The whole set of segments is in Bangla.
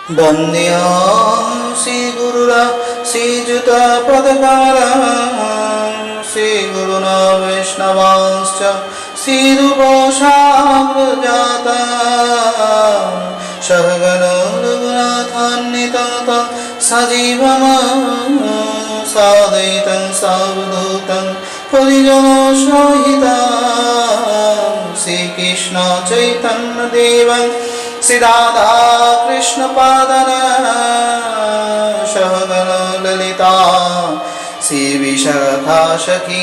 वन्द्यां श्रीगुरुरा श्रीयुता पदकारा श्रीगुरुना वैष्णवांश्च श्रीरूपसाग्रजाता सहगण रघुनाथान्विता सजीवम् साद्वैतं सावधूतं परिजनसहितं श्रीकृष्ण चैतन्य देवं श्री राधा कृष्ण पादन सहगण ललिता श्री विशाखा सखींश्च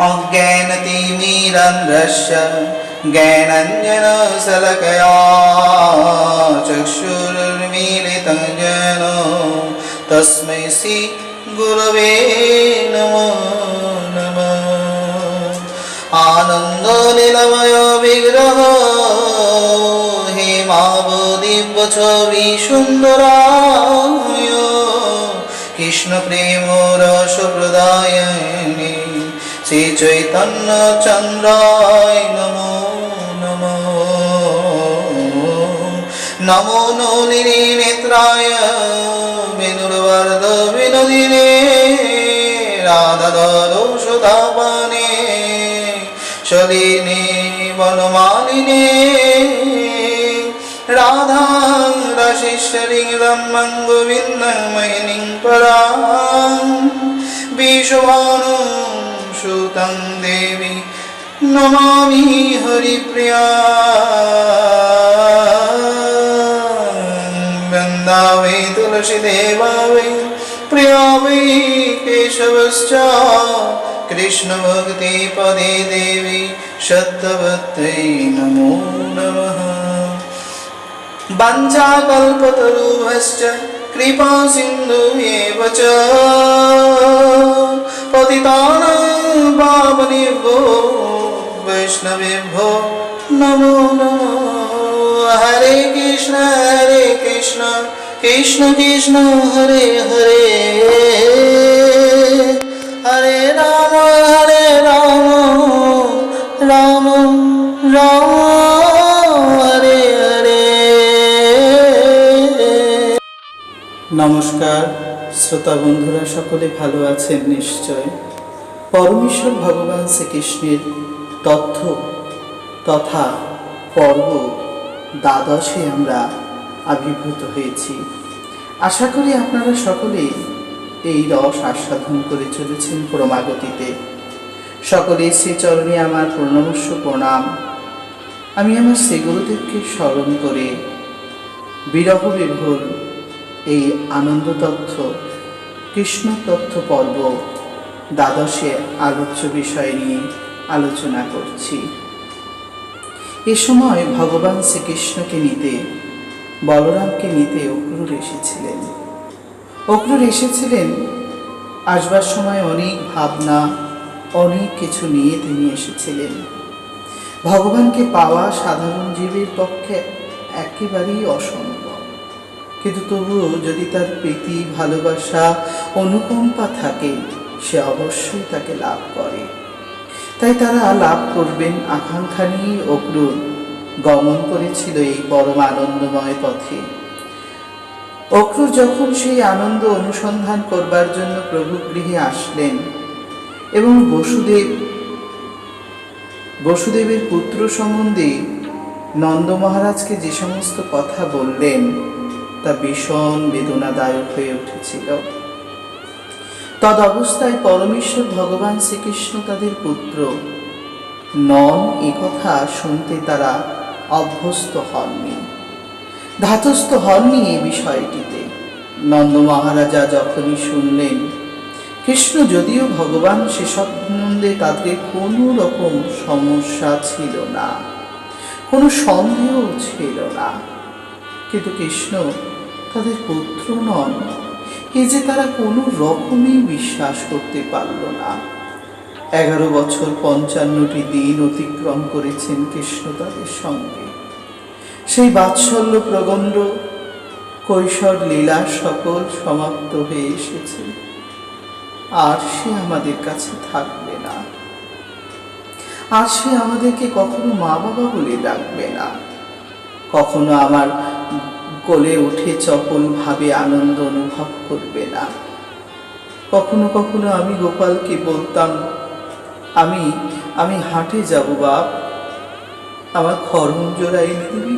अज्ञानतिमिरान्धस्य ज्ञानाञ्जनशलाकया चक्षुरुन्मीलितं येन तस्मै श्री गुरवे नमः। आनन्दनिलमय विग्रह हेमावदिव्य छवि सुन्दराय कृष्ण प्रेम रस प्रदायिनी श्री चैतन्य चन्द्राय नमो नमः। नमो नलिनी नेत्राय वेणुर्वरद विनोदिने राधाधरो सुधापाने शलिने वनमालिने राधा रसिश्वरीं रम्यं गोविन्दं मोहिनीं परां विश्वभानुं सुतं देवी नमामि हरिप्रियां। वृन्दावै तुलसीदेवा वै प्रिया वै केशवश्च कृष्ण भक्ति पदे देवी सत्यवत्यै नमो नमः। वाञ्छाकल्पतरुभ्यश्च कृपा सिन्धुभ्येव च पतितानां पावनेभ्यो वैष्णवेभ्यो नमो नमः। हरे कृष्ण कृष्ण कृष्ण हरे हरे हरे राम राम राम हरे हरे। नमस्कार श्रोता बंधुरा सकले भालो आছেন निश्चय। परमेश्वर भगवान श्रीकृष्णेर तथ्य तथा पर्व द्वादशे आमरा आविर्भूत হয়েছি। आशा करी आपनारा सकले এই রস আস্বাদন করে চলেছেন ক্রমাগতিতে। সকলে শ্রীচরণে আমার প্রণমস্য প্রণাম। আমি আমার শ্রী গুরুদেবকে স্মরণ করে বিরহ বিভোর এই আনন্দ তথ্য কৃষ্ণ তথ্য পর্ব দ্বাদশে আলোচ্য বিষয় নিয়ে আলোচনা করছি। এ সময় ভগবান শ্রীকৃষ্ণকে নিতে বলরামকে নিতে অক্রূর এসেছিলেন। অক্রূর এসেছিলেন আসবার সময় অনেক ভাবনা অনেক কিছু নিয়ে তিনি এসেছিলেন। ভগবানকে পাওয়া সাধারণ জীবের পক্ষে একেবারেই অসম্ভব, কিন্তু তবুও যদি তার প্রীতি ভালোবাসা অনুকম্পা থাকে সে অবশ্যই তাকে লাভ করে। তাই তারা লাভ করবেন আকাঙ্ক্ষা নিয়ে অক্রূর গমন করেছিল এই পরম আনন্দময় পথে। অক্রূর যখন সেই আনন্দ অনুসন্ধান করবার জন্য প্রভু গৃহে আসলেন এবং বসুদেবের পুত্র সম্বন্ধে নন্দ মহারাজকে যে সমস্ত কথা বললেন তা ভীষণ বেদনাদায়ক হয়ে উঠেছিল। তদ অবস্থায় পরমেশ্বর ভগবান শ্রীকৃষ্ণ তাদের পুত্র নন এ কথা শুনতে তারা অভ্যস্ত হননি, ধাতস্থ হননি এই বিষয়টিতে। নন্দ মহারাজা যখনই শুনলেন কৃষ্ণ যদিও ভগবান সে সম্বন্ধে তাদের কোনো রকম সমস্যা ছিল না, কোনো সন্দেহ ছিল না, কিন্তু কৃষ্ণ তাদের পুত্র নন এই যে তারা কোনো রকমই বিশ্বাস করতে পারল না। 11 বছর 55টি দিন অতিক্রম করেছেন কৃষ্ণ তাদের সঙ্গে। সেই বাৎসল্য প্রগণ্ড কৈশোর লীলা সকল সমাপ্ত হয়ে এসেছে, আর সে আমাদের কাছে থাকবে না। আর সে আমাদেরকে কখনো মা বাবা বলে ডাকবে না, কখনো আমার কোলে উঠে চপলভাবে আনন্দ অনুভব করবে না। কখনো কখনো আমি গোপালকে বলতাম, আমি আমি হাটে যাব বাপ, আমার খড়ম জোড়া এনে দিবি।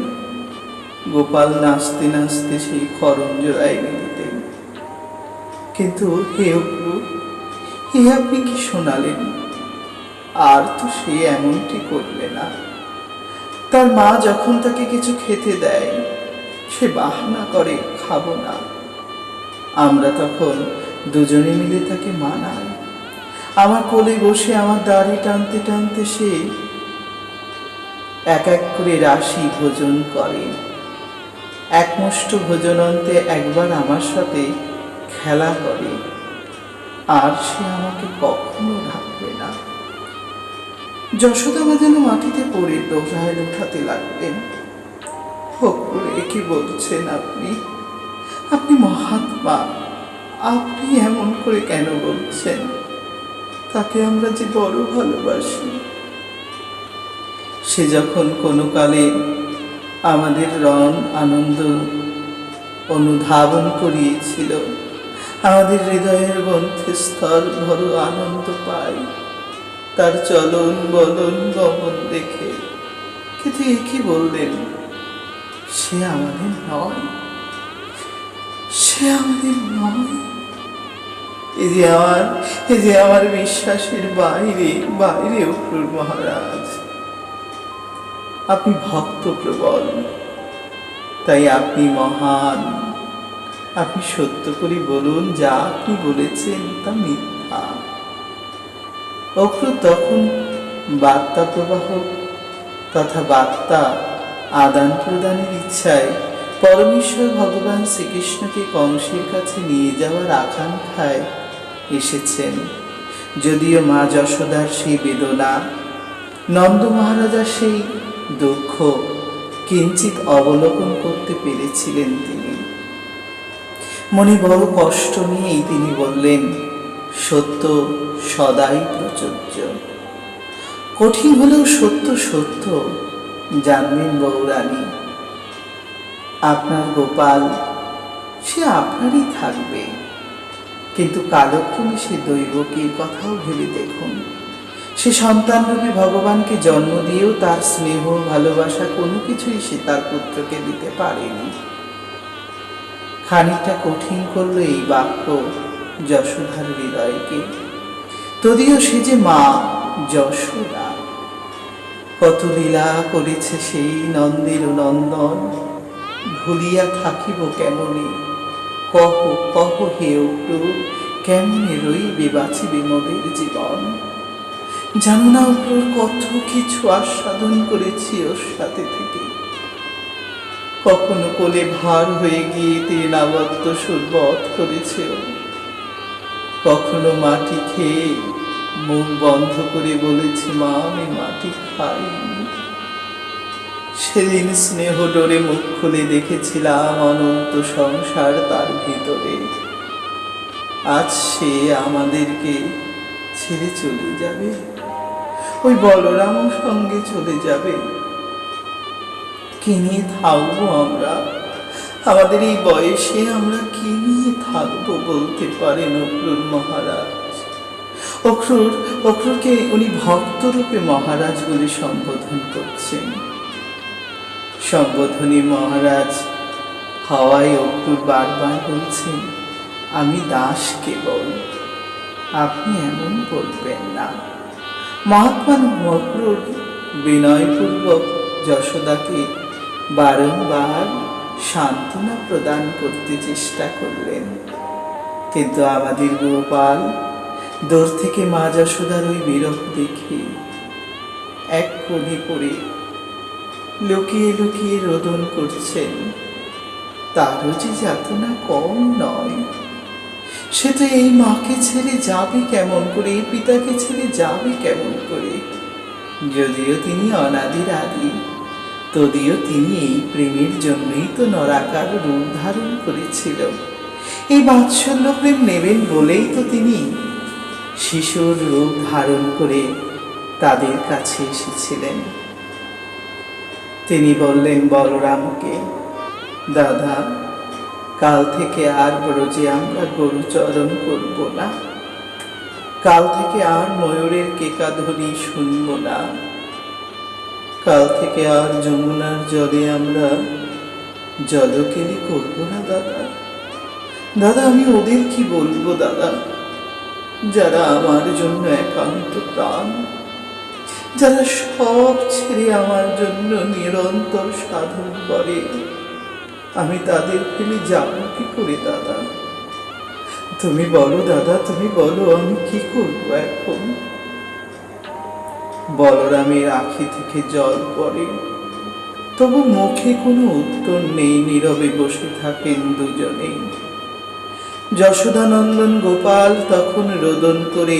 গোপাল নাচতে নাচতে সেই খড়ম জোড়া এনে দিতেন। কিন্তু হে অপু, হে আপনি কি শোনালেন? আর তো সে এমনটি করবে না। তার মা যখন তাকে কিছু খেতে দেয়, সে বাহানা করে খাবো না। আমরা তখন দুজনে মিলে তাকে মানাই। আমার কোলে বসে আমার দাড়ি টানতে টানতে সে এক এক করে রাশি ভোজন করে। একমুষ্ট ভোজনান্তে একবার আমার সাথে খেলা করে। আর সে আমাকে কখনো ঢাকবে না। যশোদামা যেন মাটিতে পড়ে দোহায় উঠাতে লাগলেন। হকুরে কি বলছেন আপনি? আপনি মহাত্মা, আপনি এমন করে কেন বলছেন? তাকে আমরা যে বড় ভালোবাসি। সে যখন কোনো কালে আমাদের রণ আনন্দ অনুধাবন করিয়েছিল, আমাদের হৃদয়ের গ্রন্থস্থল বড় আনন্দ পাই তার চলন বলন গমন দেখে। কিন্তু কি বললেন? সে আমাদের নয়, সে আমাদের নয়। এই যে আমার বিশ্বাসের বাইরে বাইরে অক্রূর মহারাজ। আপনি ভক্ত প্রবল, তাই আপনি মহান। আপনি সত্য করে বলুন, যা আপনি বলেছেন তা মিথ্যা। অক্রূর তখন বার্তা প্রবাহ তথা বার্তা আদান প্রদানের ইচ্ছায় পরমেশ্বর ভগবান শ্রীকৃষ্ণকে কংসের কাছে নিয়ে যাওয়ার আকাঙ্ক্ষায় এসেছেন। যদিও মা যশোদার সেই বেদনা, নন্দ মহারাজার সেই দুঃখ কিঞ্চিত অবলোকন করতে পেরেছিলেন তিনি। মনে বড় কষ্ট নিয়েই তিনি বললেন, সত্য সদাই প্রযোজ্য। কঠিন হলেও সত্য সত্য, জানবেন বউরানী। আপনার গোপাল সে আপনারই থাকবে, কিন্তু কালক্রমে সে দৈবকীর কথাও ভেবে দেখুন। সে সন্তানরূপী ভগবানকে জন্ম দিয়েও তার স্নেহ ভালোবাসা কোনো কিছুই সে তার পুত্রকে দিতে পারেনি। খানিকটা কঠিন করলো এই বাক্য যশোদার হৃদয়কে। যদিও সে যে মা যশোদা, কত লীলা করেছে সেই নন্দের নন্দন, ভুলিয়া থাকিব কেমনে? কহ কহ হে অক্রূর, কেমনে রইবে বাঁচিবে মোদের জীবন। জানো না অক্রূর, কত কিছু আস্বাদন করেছি ওর সাথে থেকে। কখনো কোলে ভার হয়ে গিয়ে তৃণাবত্ত শরবত করেছে, কখনো মাটি খেয়ে মুখ বন্ধ করে বলেছে, মা আমি মাটি খাইনি। সেদিন স্নেহ ডোরে মুখ খুলে দেখেছিলাম অনন্ত সংসার তার ভিতরে। আজ সে আমাদেরকে ছেড়ে চলে যাবে, ওই বলরাম সঙ্গে চলে যাবে। কি নিয়ে থাকবো আমরা? আমাদের এই বয়সে আমরা কি নিয়ে থাকবো বলতে পারেন অক্রূর মহারাজ? অক্রূরকে উনি ভক্তরূপে মহারাজ বলে সম্বোধন করছেন। সম্বোধনী মহারাজ হওয়ায় অক্রূর বারবার বলছেন, আমি দাস কেবল, আপনি এমন বলবেন না। মহাত্মা অক্রূর বিনয়পূর্বক যশোদাকে বারংবার সান্ত্বনা প্রদান করতে চেষ্টা করলেন। কিন্তু আমাদের গোপাল দূর থেকে মা যশোদার ওই বিরহ দেখে এক কোণে পড়ে লুকিয়ে লুকিয়ে রোদন করছেন। তারও যে যাতনা কম নয়। সে তো এই মাকে ছেড়ে যাবে কেমন করে, এই পিতাকে ছেড়ে যাবে কেমন করে? যদিও তিনি অনাদির আদি, তদিও তিনি এই প্রেমের জন্যই তো নরাকার রূপ ধারণ করেছিল। এই বাৎসল্য প্রেম নেবেন বলেই তো তিনি শিশুর রূপ ধারণ করে তাদের কাছে এসেছিলেন। তিনি বললেন বলরামকে, দাদা, কাল থেকে আর ব্রজে আমরা গরুচরণ করব না, কাল থেকে আর ময়ূরের কেকাধ্বনি শুনব না, কাল থেকে আর যমুনার জলে আমরা জলকেলি করব না দাদা। দাদা, আমি ওদের কি বলবো দাদা, যারা আমার জন্য একান্ত প্রাণ, যারা সব ছেড়ে আমার জন্য নিরন্তর সাধন করে, আমি তাদের ফেলে যাবো কি করে দাদা? তুমি বলো দাদা, তুমি বলো, আমি কি করবো এখন? বলরামের আঁখি থেকে জল পড়ে, তবু মুখে কোনো উত্তর নেই। নীরবে বসে থাকেন দুজনেই। যশোদানন্দন গোপাল তখন রোদন করে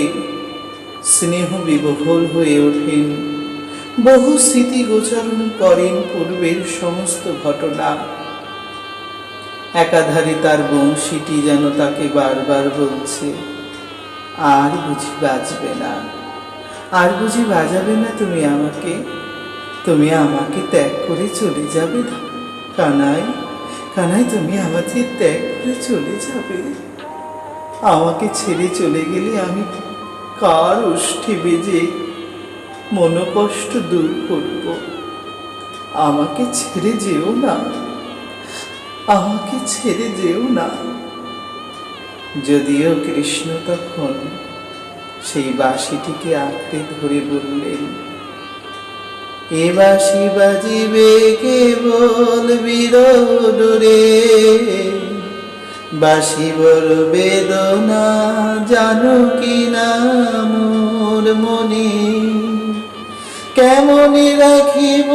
স্নেহ বিবহল হয়ে ওঠেন। বহু স্মৃতি গোচরণ করেন পূর্বের সমস্ত ঘটনা। একাধারে তার বংশীটি যেন তাকে বারবার বলছে, আর বুঝি বাজবে না, আর বুঝি বাজাবে না তুমি আমাকে? তুমি আমাকে ত্যাগ করে চলে যাবে কানাই? কানাই, তুমি আমাকে ত্যাগ করে চলে যাবে? আমাকে ছেড়ে চলে গেলে আমি কার ওষ্ঠে বেজে মনোকষ্ট দূর করব? আমাকে ছেড়ে যেও না, আমাকে ছেড়ে যেও না। যদিও কৃষ্ণ তখন সেই বাঁশিটিকে আঁকড়ে ধরে বললেন, এ বাঁশি বাজিবে কেবল বিরহ রে, বাঁশি বড় বেদনা জানো কি না মোর মনে, কেমনে রাখিব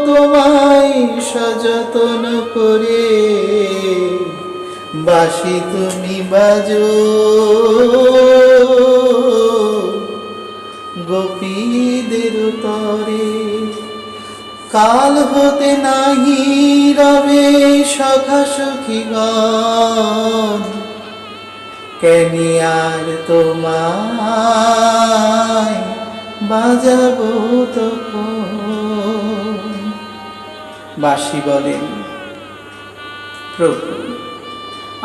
তোমায় সযতন করে, বাঁশি তুমি বাজো গোপীদের তরে। কাল হতে নাহি রবে সখা সখীগণ, কেনি আর তোমায় বাজাবো তখন। বাঁশি বলেন, প্রভু,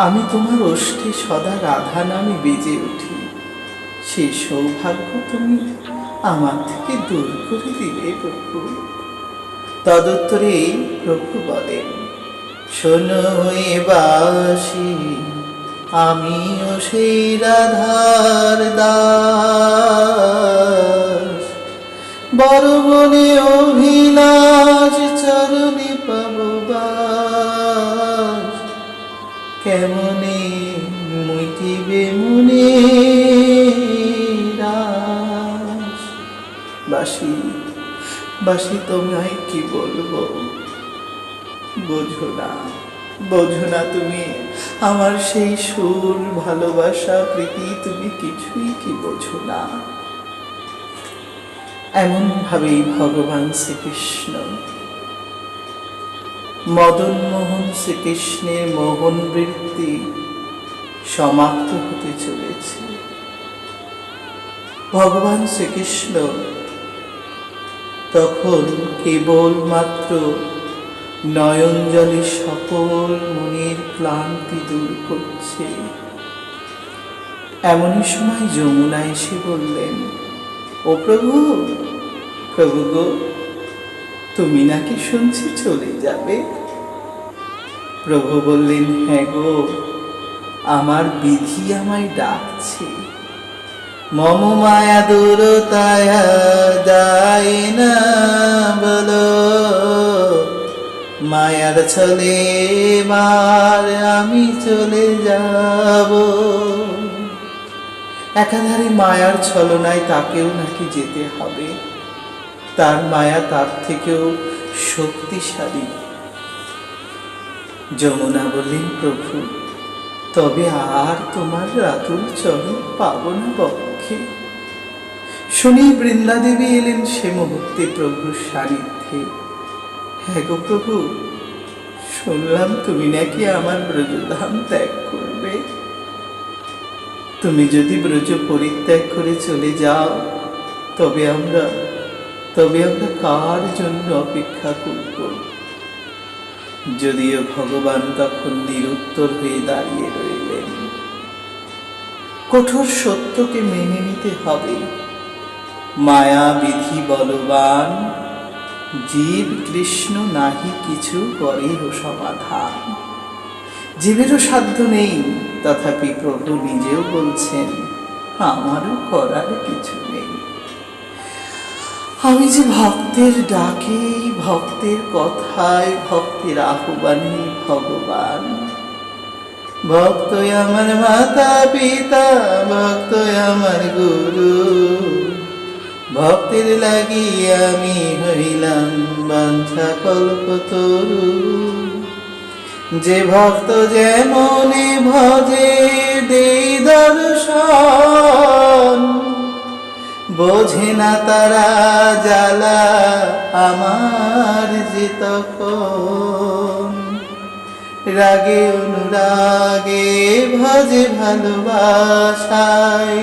আমি তোমার ওষ্ঠে সদা রাধা নামে বেজে উঠি, সে সৌভাগ্য তুমি আমার থেকে দূর করে দিলে প্রভু। তদুত্তরে প্রভু বলেন, শোনো এ বাঁশি, আমিও সেই রাধার দাস, বড় মনে অভিলাষ চরণে পাবো বাস, কেমনে মুইটিবে মনে রাস। বাঁশি, বাঁশি, তোমায় কি বলবো, বোঝো না, বোঝো না তুমি আমার সেই সুর, ভালোবাসা, প্রীতি, তুমি কিছুই কি বোঝো না। এমন ভাবেই ভগবান শ্রীকৃষ্ণ, মদন মোহন শ্রীকৃষ্ণের মোহন বৃত্তি সমাপ্ত হতে চলেছে। ভগবান শ্রীকৃষ্ণ তখন কেবলমাত্র নয়ন জলে সকল মনের ক্লান্তি দূর করছে। এমনই সময় যমুনা এসে বললেন, ও প্রভু, প্রভু গো, তুমি নাকি শুনছি চলে যাবে? প্রভু বললেন, হ্যাঁ গো, আমার বিধি আমায় ডাকছে। মম মায়া দূরতায় যায় না বলো, মায়ার ছলে মার আমি চলে যাব। একাধারে মায়ার ছলনায় তাকেও নাকি যেতে হবে, তার মায়া তার থেকেও শক্তিশালী। যমুনা বললেন, প্রভু, তবে আর তোমার রাতুল চরণ পাব না বক্ষে। শুনি বৃন্দাদেবী এলেন সে মুহূর্তে প্রভুর সান্নিধ্যে। হ্যাঁ গো প্রভু, শুনলাম তুমি নাকি আমার ব্রজধাম ত্যাগ করবে। তুমি যদি ব্রজ পরিত্যাগ করে চলে যাও, তবে আমরা তবে আমরা কার জন্য অপেক্ষা করব? যদিও ভগবান তখন নিরুত্তর হয়ে দাঁড়িয়ে রইলেন। কঠোর সত্যকে মেনে নিতে হবে। মায়া বিধি বলবান, জীব কৃষ্ণ নাহি কিছু করেও সমাধান। জীবেরও সাধ্য নেই, তথাপি প্রভু নিজেও বলছেন আমারও করার কিছু নেই। আমি যে ভক্তের ডাকে, ভক্তের কথায়, ভক্তের আহ্বানে ভগবান। ভক্তই আমার মাতা পিতা, ভক্তই আমার গুরু। ভক্তের লাগি আমি হইলাম বাঞ্ছা কল্পতরু। যে ভক্ত যেমনে ভজে দেই দর্শন, বোঝে না তারা জ্বালা আমার যে তখন। রাগে অনুরাগে ভজে ভালোবাসায়,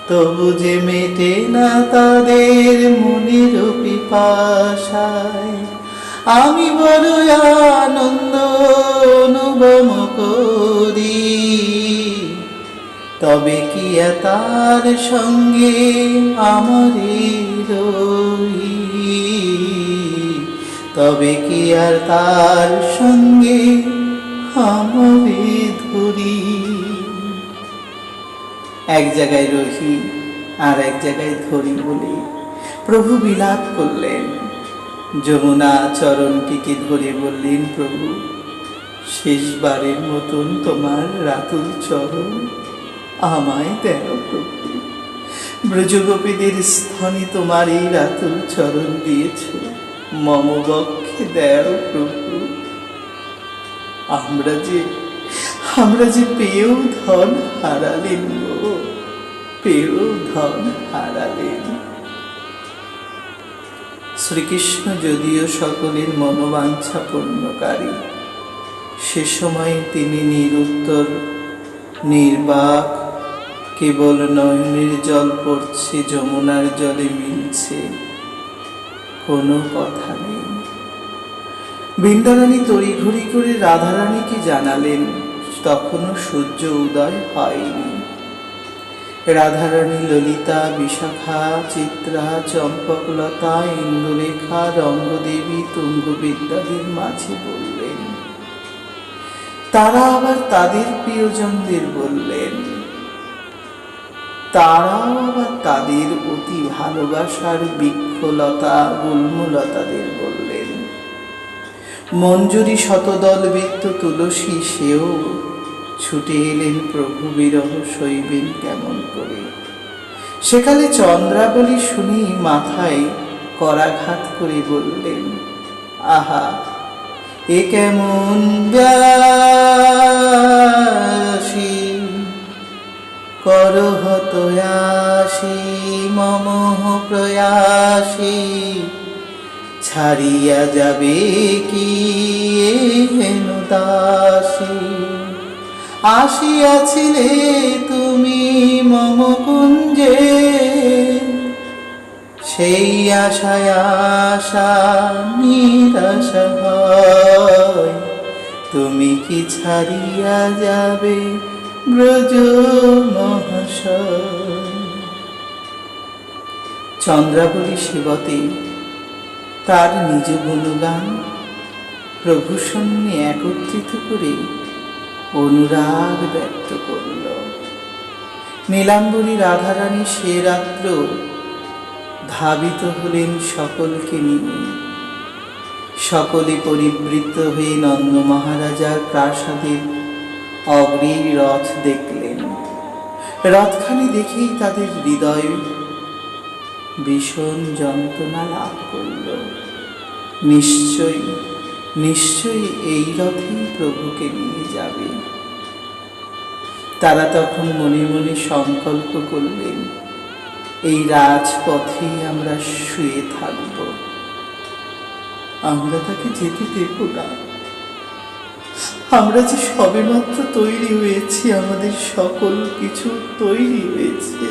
তবু যে মেটে না তাদের মনের পিপাসায়। আমি বড় আনন্দ অনুভব করি, তবে কি তার সঙ্গে আমারই রই? তবে কি আর তার সঙ্গে আমারই ধরি? এক জায়গায় রহি আর এক জায়গায় ধরি বলে প্রভু বিলাপ করলেন। যমুনা চরণটিকে ধরে বললেন, প্রভু শেষবারের মতন তোমার রাতুল চরণ আমায় দেও প্রভু। ব্রজগোপীদের স্তনে তোমার এই রাতুল চরণ দিয়েছ, মম বক্ষে দেও প্রভু। আমরা যে পেয়েও ধন হারালেন গো, পেয়েও ধন হারালেন। শ্রীকৃষ্ণ যদিও সকলের মনোবাঞ্ছা পূর্ণকারী, সে সময় তিনি নিরুত্তর, নির্বাক। কেবল নয়নের জল পড়ছে, যমুনার জলে মিলছে, কোনো কথা নেই। বৃন্দারানী তড়িঘড়ি করে রাধারানীকে জানালেন, তখনও সূর্য উদয় হয়নি। রাধারানী ললিতা, বিশাখা, চিত্রা, চম্পকলতা, ইন্দুরেখা, রঙ্গদেবী, তুঙ্গবিদ্যাদের মাঝে বললেন। তারা আবার তাদের প্রিয়জনদের বললেন, তারাও আবার তাদের অতি ভালোবাসার বৃক্ষলতা, গুল্মলতাদের বললেন। মঞ্জুরি শতদল বৃত্ত তুলসী সেও ছুটে এলেন প্রভু বিরহ সইবেন কেমন করে। সেকালে চন্দ্রাবলী শুনি মাথায় করাঘাত করে বললেন, আহা এ কেমন ব্যাসী, করহ তয়াসী মমঃ প্রয়াসী। ছাড়িয়া যাবে কি হেন দাসী, আসিয়াছিলে তুমি মম কুঞ্জে। সেই আশায় আশা নিরাশা হয়, তুমি কি ছাড়িয়া যাবে ব্রজ মহাশয়। চন্দ্রাবলী সেবতে তার নিজ গুণগান প্রভু সামনে একত্রিত করে অনুরাগ ব্যক্ত করল। নীলাম্বরী রাধারানী সে রাত্র ধাবিত হলেন সকলকে নিয়ে। সকলে পরিবৃত্ত হয়ে নন্দ মহারাজার প্রাসাদের অগ্রির রথ দেখলেন। রথখানি দেখেই তাদের হৃদয় ভীষণ যন্ত্রণা লাভ করল। নিশ্চয়ই এই রথেই প্রভুকে নিয়ে যাবে। তারা তখন মনে মনে সংকল্প করলেন, এই রাজপথেই আমরা শুয়ে থাকব, আমরা তাকে যেতে দেব না। আমরা যে সবেমাত্র তৈরি হয়েছি, আমাদের সকল কিছু তৈরি হয়েছে,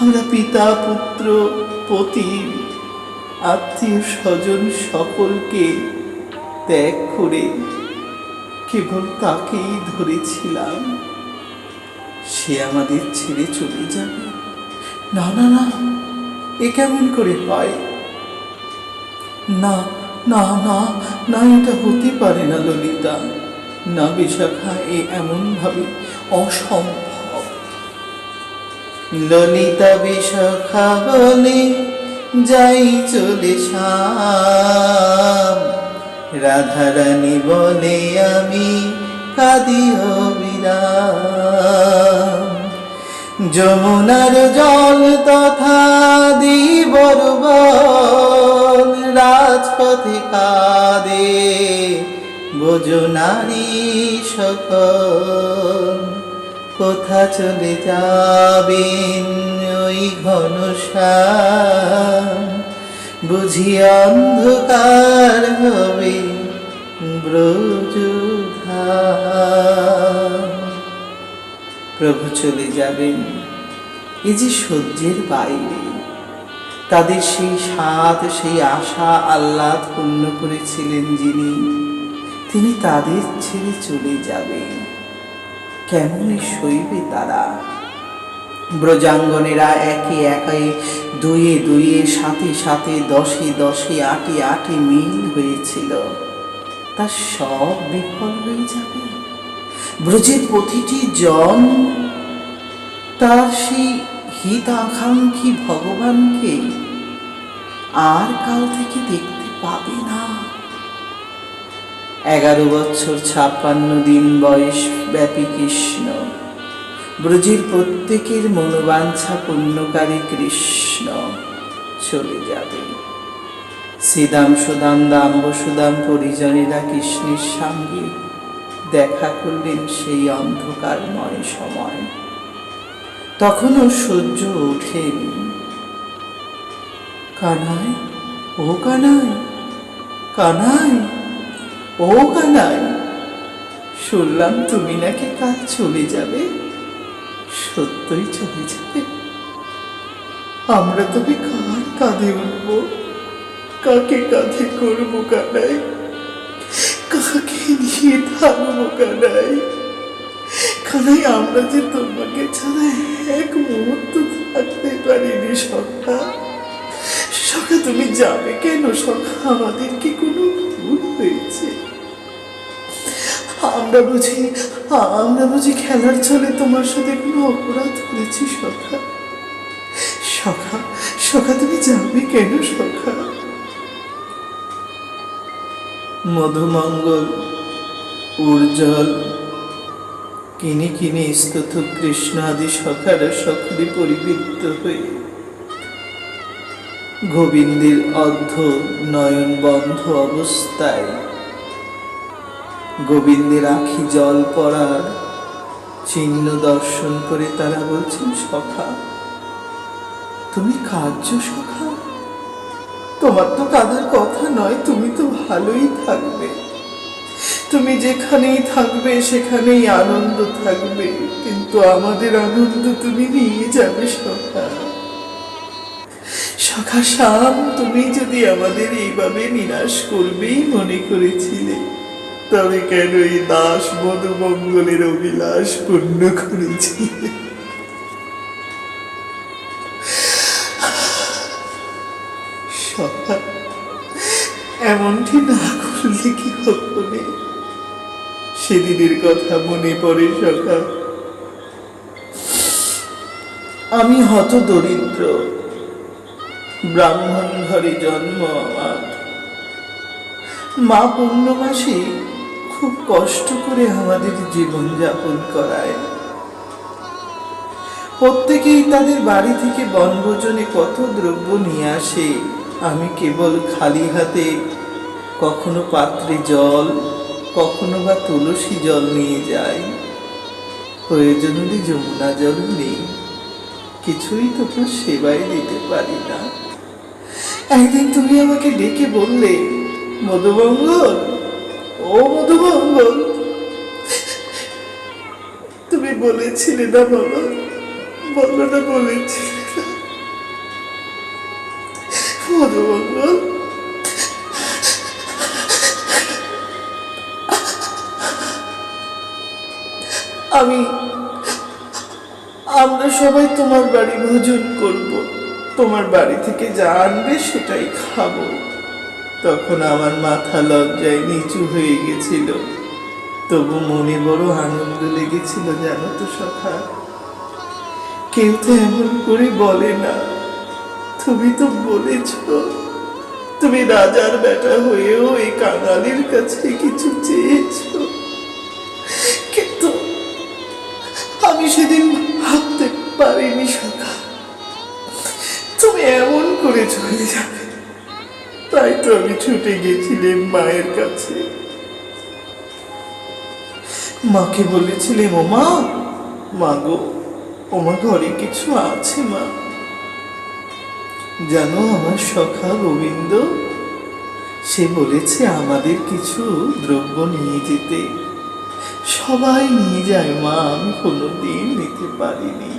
আমরা পিতা পুত্র পতি আত্মীয় স্বজন সকলকে ত্যাগ করে কেবল তাকেই ধরেছিলাম। সে আমাদের ছেড়ে চলে যাবে? না না না, এ কেমন করে হয়? না না না না, এটা হতে পারে না ললিতা। না বিশাখা, এ এমন ভাবে অসম্ভব। ললিতা বিশাখা বলে যাই চলে শাম, রাধারানী বলে আমি কাঁদি অবিরাম। যমুনার জল তথা দিবর বল, রাজপথে কাঁদে বোঝো নারী সকল। কোথা চলে যাবেন ওই ঘনশ্যাম, বুঝি অন্ধকার হবে ব্রজধাম। প্রভু চলে যাবেন, এ যে সহ্যের বাইরে। তাদের সেই স্বাদ, সেই আশা আহ্লাদ পূর্ণ করেছিলেন যিনি, তিনি তাদের ছেড়ে চলে যাবেন। কেমনে সইবে তারা? ব্রজাঙ্গনেরা একে একে, দুয়ে দুয়ে, সাথে সাথে, দশে দশে, আটে আটে মিল হয়েছিল, তা সব বিফল হয়ে যাবে। ব্রজের প্রতিটি জন তার সেই হিত আকাঙ্ক্ষী ভগবানকে আর কাল থেকে দেখতে পাবে না। 11 বছর 56 দিন বয়স ব্যাপী কৃষ্ণ, ব্রজের প্রত্যেকের মনোবাঞ্ছা পূর্ণকারী কৃষ্ণ চলে যাবে। শ্রীদাম সুদাম দাম্ব সুদাম পরিজনেরা কৃষ্ণের সঙ্গে দেখা করলেন সেই অন্ধকারময় সময়। তখনও সূর্য ওঠেনি। কানাই, ও কানাই, কানাই, ও কানাই, শুনলাম তুমি নাকি কাল চলে যাবে। সত্যই চলে যাবে? আমরা তবে কার কাঁধে উঠব? কাকে কাঁধে করবো কানাই? কাকে নিয়ে থাকবো কানাই? কানাই, আমরা যে তোমাকে ছাড়া এক মুহূর্ত থাকতে পারিনি সখা। সখা, তুমি যাবে কেন সখা? আমাদের কি কোনো ভুল হয়েছে? আমরা বুঝি খেলার ছলে তোমার সাথে কোনো অপরাধ করেছি সখা? সখা, সখা, তুমি যাবে কেন সখা? মধুমঙ্গল, উর্জল, কিনে কিনে স্তোত্র কৃষ্ণ আদি সখারা সকলে পরিবৃত্ত হয়ে গোবিন্দের অর্ধ নয়ন বন্ধ অবস্থায়, গোবিন্দের আখি জল পড়ার চিহ্ন দর্শন করে তারা বলছেন, সখা তুমি কাঁদছো সখা? তোমার তো কাঁদার কথা নয়, তুমি তো ভালোই থাকবে। তুমি যেখানেই থাকবে সেখানেই আনন্দ থাকবে, কিন্তু আমাদের আনন্দ তুমি নিয়ে যাবে সখা। সখা শ্যাম, তুমি যদি আমাদের এইভাবে নিরাশ করবেই মনে করেছিলে, তবে কেন এই দাস মধুমঙ্গলের অভিলাষ পূর্ণ করেছিলে? সখা, এমনটি না করলে কি হবে? সেদিনের কথা মনে পড়ে সখা। আমি হত দরিদ্র, ব্রাহ্মণ ঘরে জন্ম আমার। মা পূর্ণমাসী খুব কষ্ট করে আমাদের জীবন যাপন করায়। প্রত্যেকেই তাদের বাড়ি থেকে বনভোজনে কত দ্রব্য নিয়ে আসে, আমি কেবল খালি হাতে কখনো পাত্রে জল, কখনো বা তুলসী জল নিয়ে যাই। প্রয়োজন হলে যমুনা জল নেই, কিছুই তোমার সেবায় দিতে পারি না। একদিন তুমি আমাকে ডেকে বললে, মধুমঙ্গল, ও মধুমঙ্গল, তুমি বলেছিলে না বাবা, বলো না বলেছিলে না মধুমঙ্গল, আমরা সবাই তোমার বাড়ি ভোজন করব, তোমার বাড়ি থেকে যা আনবে সেটাই খাবো। তখন আমার মাথা লজ্জায় নিচু হয়ে গেছিল, তবু মনে বড় আনন্দ লেগেছিল জানো তো সখা। কেউ তো এমন করে বলে না, তুমি তো বলেছ তুমি রাজার বেটা হয়েও এই কাঙালির কাছে কিছু চেয়েছ, কিন্তু আমি সেদিন ভাবতে পারিনি সখা তুমি এমন করে চলে যাবে। তাই তো আমি ছুটে গেছিলাম মায়ের কাছে। মাকে বলেছিলাম, ও মা, মা গো, ওমা ঘরে কিছু আছে মা? জানো আমার সখা গোবিন্দ, সে বলেছে আমাদের কিছু দ্রব্য নিয়ে যেতে। সবাই নিয়ে যায় মা, আমি কোনোদিন নিতে পারিনি,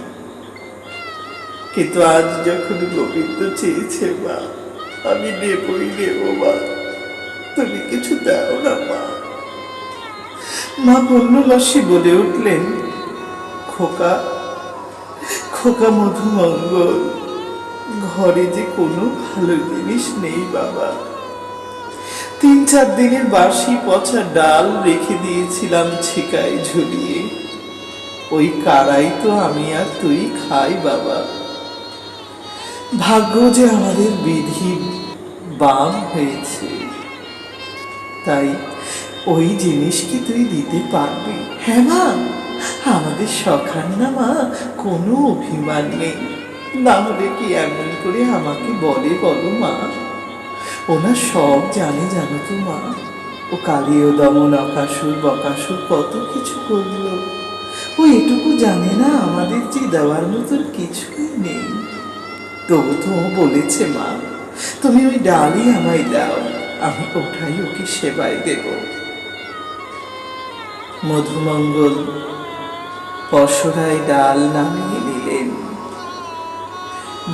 কিন্তু আজ যখন গোবিন্দ চেয়েছে মা, আমি নেবই নেব মা, তুমি কিছু দাও না মা। মা পূর্ণমাসী বলে উঠলেন, খোকা খোকা মধুমঙ্গল, ঘরে যে কোনো ভালো জিনিস নেই বাবা। 3-4 দিনের বাসি পচা ডাল রেখে দিয়েছিলাম ছিকায় ঝুলিয়ে, ওই কারাই তো আমি আর তুই খাই বাবা। ভাগ্য যে আমাদের বিধি বাম হয়েছে, তাই ওই জিনিস কি তুই দিতে পারবি? হ্যাঁ মা, আমাদের সখার না মা কোনো অভিমান নেই, না হলে কি এমন করে আমাকে বলে বলো মা? ওনা সব জানে জানো তো মা, ও কালীয় দমন অকাসুর বকাসুর কত কিছু করলো, ও এটুকু জানে না আমাদের যে দেওয়ার মতন কিছুই নেই। তবু তো ও বলেছে মা, তুমি ওই ডালই আমায় দাও, আমি ওটাই ওকে সেবায় দেব। মধুমঙ্গল পশরায় ডাল নামিয়ে নিলেন।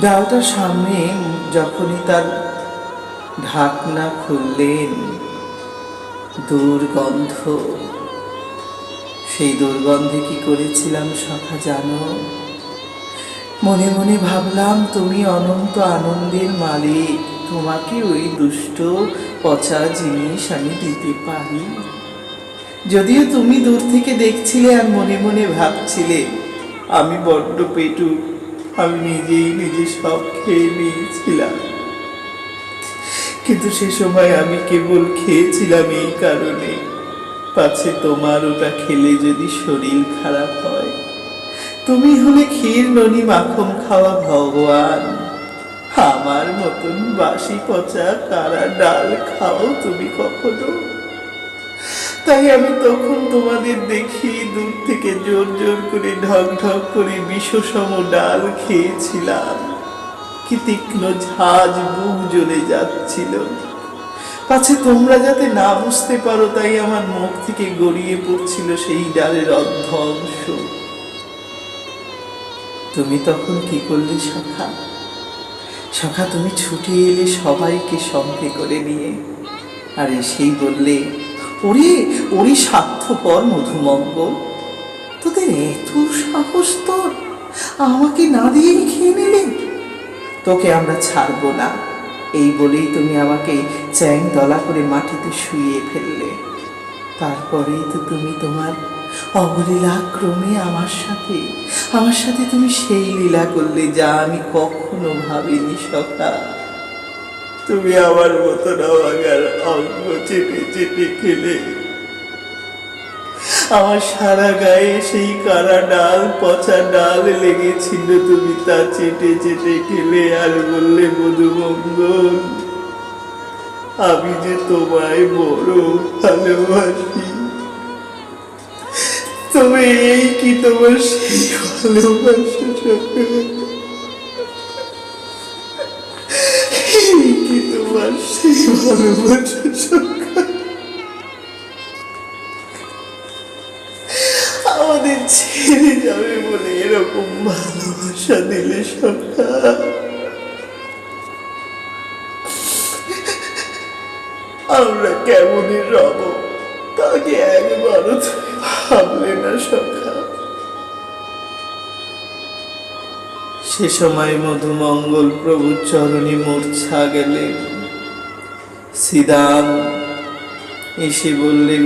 ডালটা সামনে যখনই তার ঢাকনা খুললেন, দুর্গন্ধ। সেই দুর্গন্ধে কি করেছিলাম সখা জানো? মনে মনে ভাবলাম, তুমি অনন্ত আনন্দের মালিক, তোমাকে ওই দুষ্ট পচা জিনিস আমি দিতে পারি? যদিও তুমি দূর থেকে দেখছিলে আর মনে মনে ভাবছিলে আমি বড্ড পেটুক, আমি নিজেই নিজে সব খেয়ে নিয়েছিলাম, কিন্তু সে সময় আমি কেবল খেয়েছিলাম এই কারণে, পাছে তোমার ওটা খেলে যদি শরীর খারাপ হয়। তুমি হলে ক্ষীর ননি মাখন খাওয়া ভগবান, আমার মতন বাসি পচা কারা ডাল খাও তুমি কখনো? তাই আমি তখন তোমাদের দেখি দূর থেকে জোর জোর করে ঢক ঢক করে বিষসম ডাল খেয়েছিলাম। কি তীক্ষ্ণ ঝাঁজ বুক জ্বলে যাচ্ছিল, পাছে তোমরা যাতে না বুঝতে পারো তাই আমার মুখ থেকে গড়িয়ে পড়ছিল সেই ডালের অর্ধংশ। তুমি তখন কি করলে সখা? সখা তুমি ছুটে এলে সবাইকে সঙ্গে করে নিয়ে, আর এসেই বললে, ওরে ওরে স্বার্থপর মধুমঙ্গল, তোদের এত সাহস তোর, আমাকে না দিয়েই খেয়ে নিলে? তোকে আমরা ছাড়বো না, এই বলেই তুমি আমাকে চ্যাং দলা করে মাটিতে শুইয়ে ফেললে। তারপরেই তো তুমি তোমার অবলীলাক্রমে আমার সাথে তুমি সেই লীলা করলে যা আমি কখনো ভাবিনি সখা। তুমি আমার মতন আমার অঙ্গ চেটে চেটে খেলে, আমার সারা গায়ে সেই কারা ডাল পচা ডাল লেগেছিল, তুমি তা চেটে চেটে খেলে আর বললে, মধুমঙ্গল আমি যে তোমায় বড় ভালোবাসি। তবে এই কি তোমার সেই ভালোবাসা সখা? এই কি তোমার সেই ভালোবাসা সখা? আমাদের ছেড়ে যাবে বলে এরকম ভালোবাসা দিলে সখা? আমরা কেমনই রব, তাকে একবারও তুমি ভাবলে না সখা। সে সময় মধুমঙ্গল প্রভুর চরণে মূর্ছা গেলেন। শ্রীদাম এসে বললেন,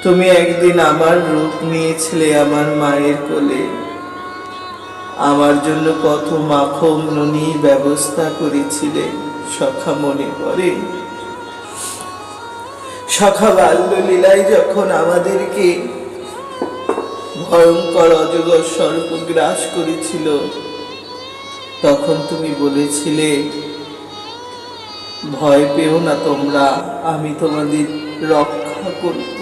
তুমি একদিন আমার রূপ নিয়েছিলে আমার মায়ের কোলে, আমার জন্য কত মাখন ননির ব্যবস্থা করেছিলে সখা, মনে পড়ে? সখা, বাল্যলীলায় যখন আমাদেরকে ভয়ঙ্কর অজগর সর্প গ্রাস করেছিল, তখন তুমি বলেছিলে, ভয় পেও না তোমরা, আমি তোমাদের রক্ষা করব।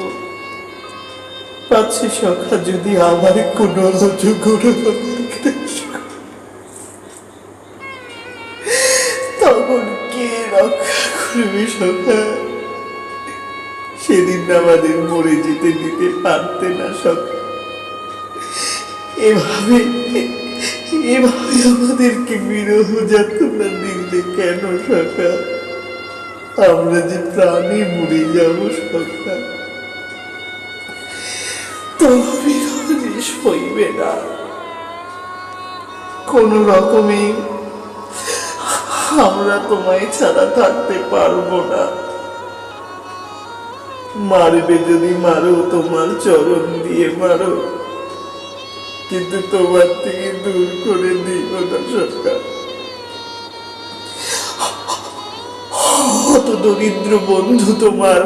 পাচ্ছে সখা, যদি আমার কোনো অজগর তখন কে রক্ষা করবে সখা? সেদিন আমাদের মরে যেতে দিতে পারতে না সখা। এভাবে এভাবে আমাদেরকে বিরহ যাতনা দিলে কেন সখা? আমরা যে প্রাণে মরে যাব সখা, তবে হইবে না। কোন রকমে আমরা তোমায় ছাড়া থাকতে পারবো না। মারবে যদি মারো, তোমার চরণ দিয়ে মারো, কিন্তু তোমার থেকে দূর করে দিব না সখা। অত দরিদ্র বন্ধু তোমার,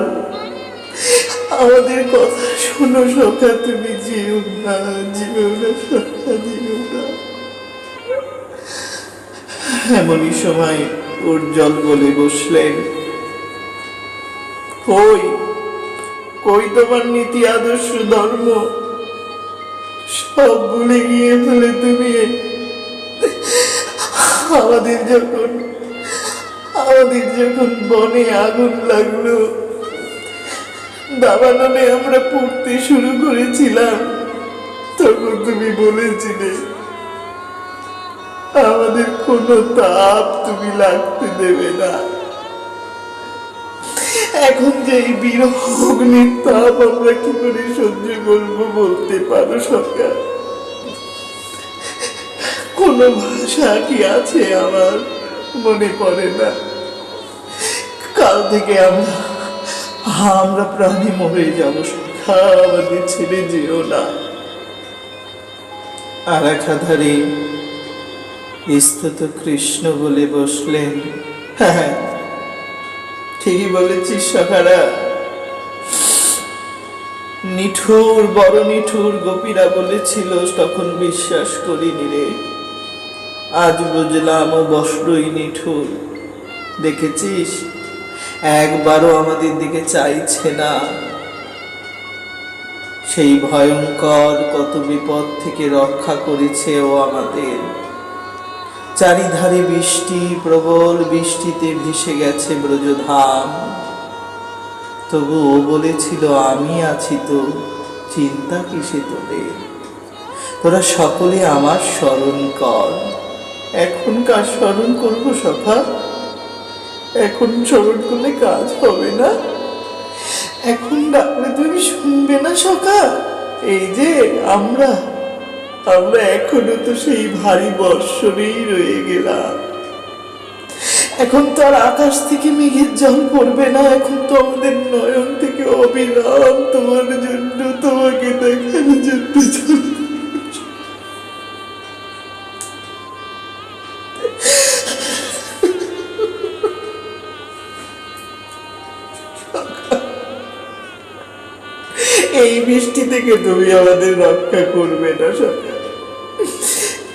আমাদের কথা শোনো সখা, তুমি যেও না, যেও না সখা, যেও না। এমনই সময় উজ্জ্বল বলে বসলেন, কই কই তোমার নীতি আদর্শ ধর্ম? সব ভুলে গিয়ে ফেলে তুমি আমাদের যখন বনে আগুন লাগলো, দাবানলে আমরা পড়তে শুরু করেছিলাম, তখন তুমি বলেছিলে আমাদের কোনো তাপ তুমি লাগতে দেবে না। এখন যে এই বিরহ অগ্নির তাপ আমরা কি করে সহ্য করবো বলতে পারো সরকার? কোন ভাষা কি আছে আমার মনে পড়ে না। কাল থেকে আমরা প্রাণী মরে যাবো সখা, আমাদের ছেড়ে যেও না। আর একাধারে স্থুত কৃষ্ণ বলে বসলেন, হ্যাঁ ঠিকই বলেছিস সখারা, নিঠুর, বড় নিঠুর গোপীরা বলেছিল, তখন বিশ্বাস করিনি রে, আজ বুঝলাম ও বস্ত্রই নিঠুর। দেখেছিস, একবারও আমাদের দিকে চাইছে না। সেই ভয়ঙ্কর কত বিপদ থেকে রক্ষা করেছে ও আমাদের। চারিধারে বৃষ্টি, প্রবল বৃষ্টিতে ভেসে গেছে ব্রজধাম, তবু ও বলেছিল, আমি আছি তো, চিন্তা কিসে তোদের, তোরা সকলে আমার স্মরণ কর। এখন কার স্মরণ করবো সখা? এখন স্মরণ করলে কাজ হবে না, এখন ডাকলে তুমি শুনবে না সখা। এই যে আমরা এখনো তো সেই ভারী বর্ষণেই রয়ে গেলাম। এখন তো আর আকাশ থেকে মেঘের জল পড়বে না, এখন তো আমাদের নয়ন থেকে অবিরাম তোমার জন্য, তোমাকে দেখার জন্য জল। এই বৃষ্টি থেকে তুমি আমাদের রক্ষা করবে না সখা?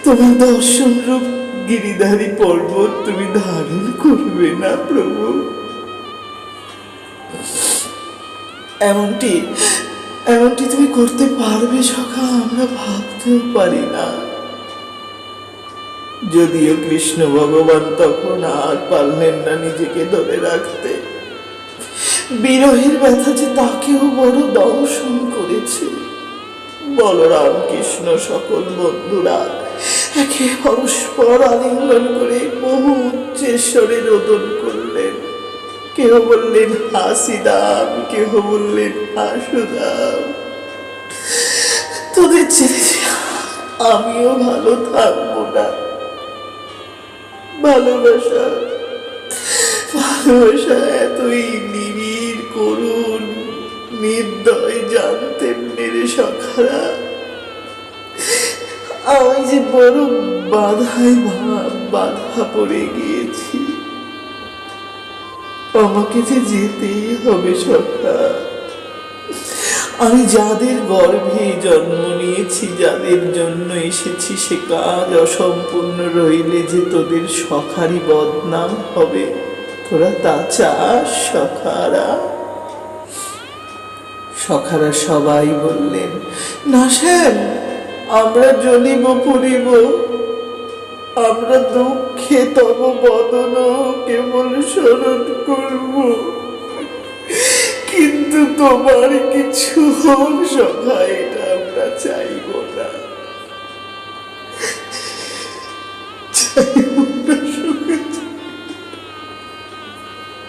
তোমার দর্শন রূপ গিরিধারী পর্বত তুমি ধারণ করবে না প্রভু? এমনটি তুমি করতে পারবে সখা? আমরা ভাবতেও পারি না। যদিও কৃষ্ণ ভগবান তখন আর পারলেন না নিজেকে ধরে রাখতে, বিরহের ব্যথা যে তাকেও বড় দংশন করেছে। বলরাম কৃষ্ণ সকল বন্ধুরা একে পরস্পর আলিঙ্গন করে বহু উচ্চেশ্বরে রোদন করলেন, কেহ বললেন হাসি দাম, কেহ বললেন হাসু দাম। তোদের ছেড়ে আমিও ভালো থাকবো না। ভালোবাসা ভালোবাসা এতই নিবিড়, করুণ, নির্দয় জানতেন মেরে সখারা। আমি যে বড় বাধা পড়ে গিয়েছি। আমাকে যে যেতেই হবে সখা। আমি যাদের গর্ভে জন্ম নিয়েছি, যাদের জন্য এসেছি, সে কাজ অসম্পূর্ণ রইলে যে তোদের সখারই বদনাম হবে। তোরা তা চাস সখারা? সখারা সবাই বললেন, না শ্যাম, আমরা জ্বলিব পুরিব, আমরা দুঃখে তব বদন কেবল স্মরণ করব, কিন্তু তোমার কিছু হোক সখা, এটা আমরা চাইব না।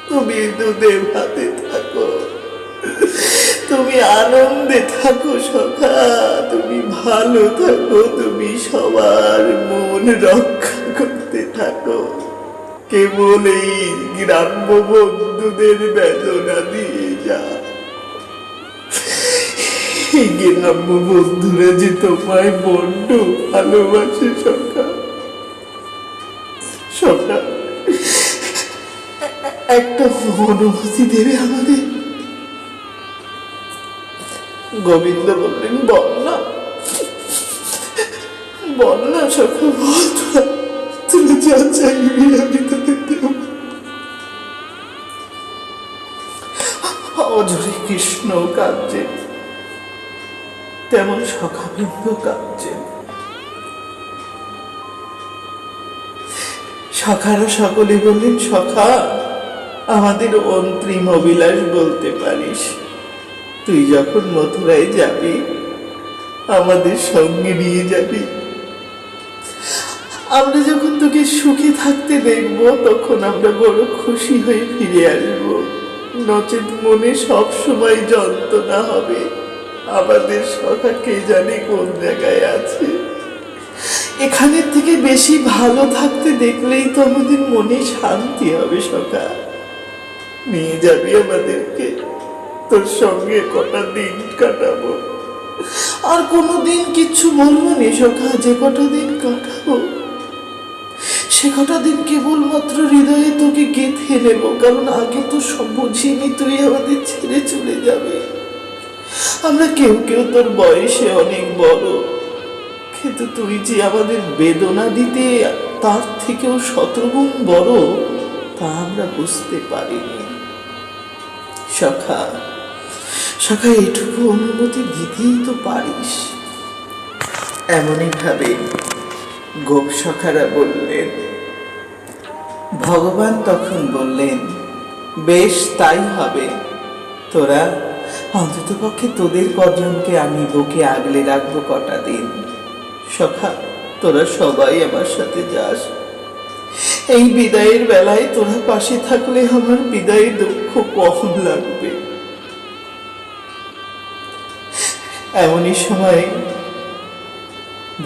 তুমি দুধে ভাতে থাকো, তুমি আনন্দে থাকো সখা, তুমি ভালো থাকো, তুমি সবার মন রক্ষা করতে থাকো। কেবল এই গ্রাম্য বন্ধুদের বেদনা দিয়ে যা। এই গ্রাম্য বন্ধুরা যে তোমায় বড্ড ভালোবাসে সখা। সখা, একটা অনুমতি দেবে আমাদের? গোবিন্দ বললেন, বল না, বল না সখা, বল। তুই যা চাইবি আমি তোকে দেব। অজরে কৃষ্ণ কাঁদছেন, তেমন সখাবৃন্দ কাঁদছেন। সখারা সকলে বললেন, সখা, আমাদের অন্তিম অভিলাষ বলতে পারিস। তুই যখন মথুরায় যাবি, আমাদের সঙ্গে নিয়ে যাবি। আমরা যখন তোকে সুখে থাকতে দেখব, তখন আমরা বড় খুশি হয়ে ফিরে আসব। নচেত মনে সব সময় যন্ত্রণা হবে, আমাদের সখা কে জানে কোন জায়গায় আছে। এখানের থেকে বেশি ভালো থাকতে দেখলেই তো আমাদের মনে শান্তি হবে সখা। নিয়ে যাবি আমাদেরকে, তোর সঙ্গে কটা দিন কাটাবো। আর কোনোদিন কিচ্ছু বলবো নি সখা, যে কটা দিন কাটাবো সে কটা দিন কেবলমাত্র হৃদয়ে তোকে গেঁথে নেব। কারণ আগে তো সব বুঝিনি তুই আমাদের ছেড়ে চলে যাবে। আমরা কেউ কেউ তোর বয়সে অনেক বড়, কিন্তু তুই যে আমাদের বেদনা দিতে তার থেকেও শতগুণ বড়, তা আমরা বুঝতে পারিনি সখা। সখা, এটুকু অনুমতি দিতেই তো পারিস। এমনই ভাবে গোপ সখারা বললেন। ভগবান তখন বললেন, বেশ তাই হবে। তোরা অন্তত পক্ষে তোদের কজনকে আমি বুকে আগলে রাখবো কটা দিন। সখা, তোরা সবাই আমার সাথে যাস। এই বিদায়ের বেলায় তোরা পাশে থাকলে আমার বিদায়ের দুঃখ কম লাগবে। এমনই সময়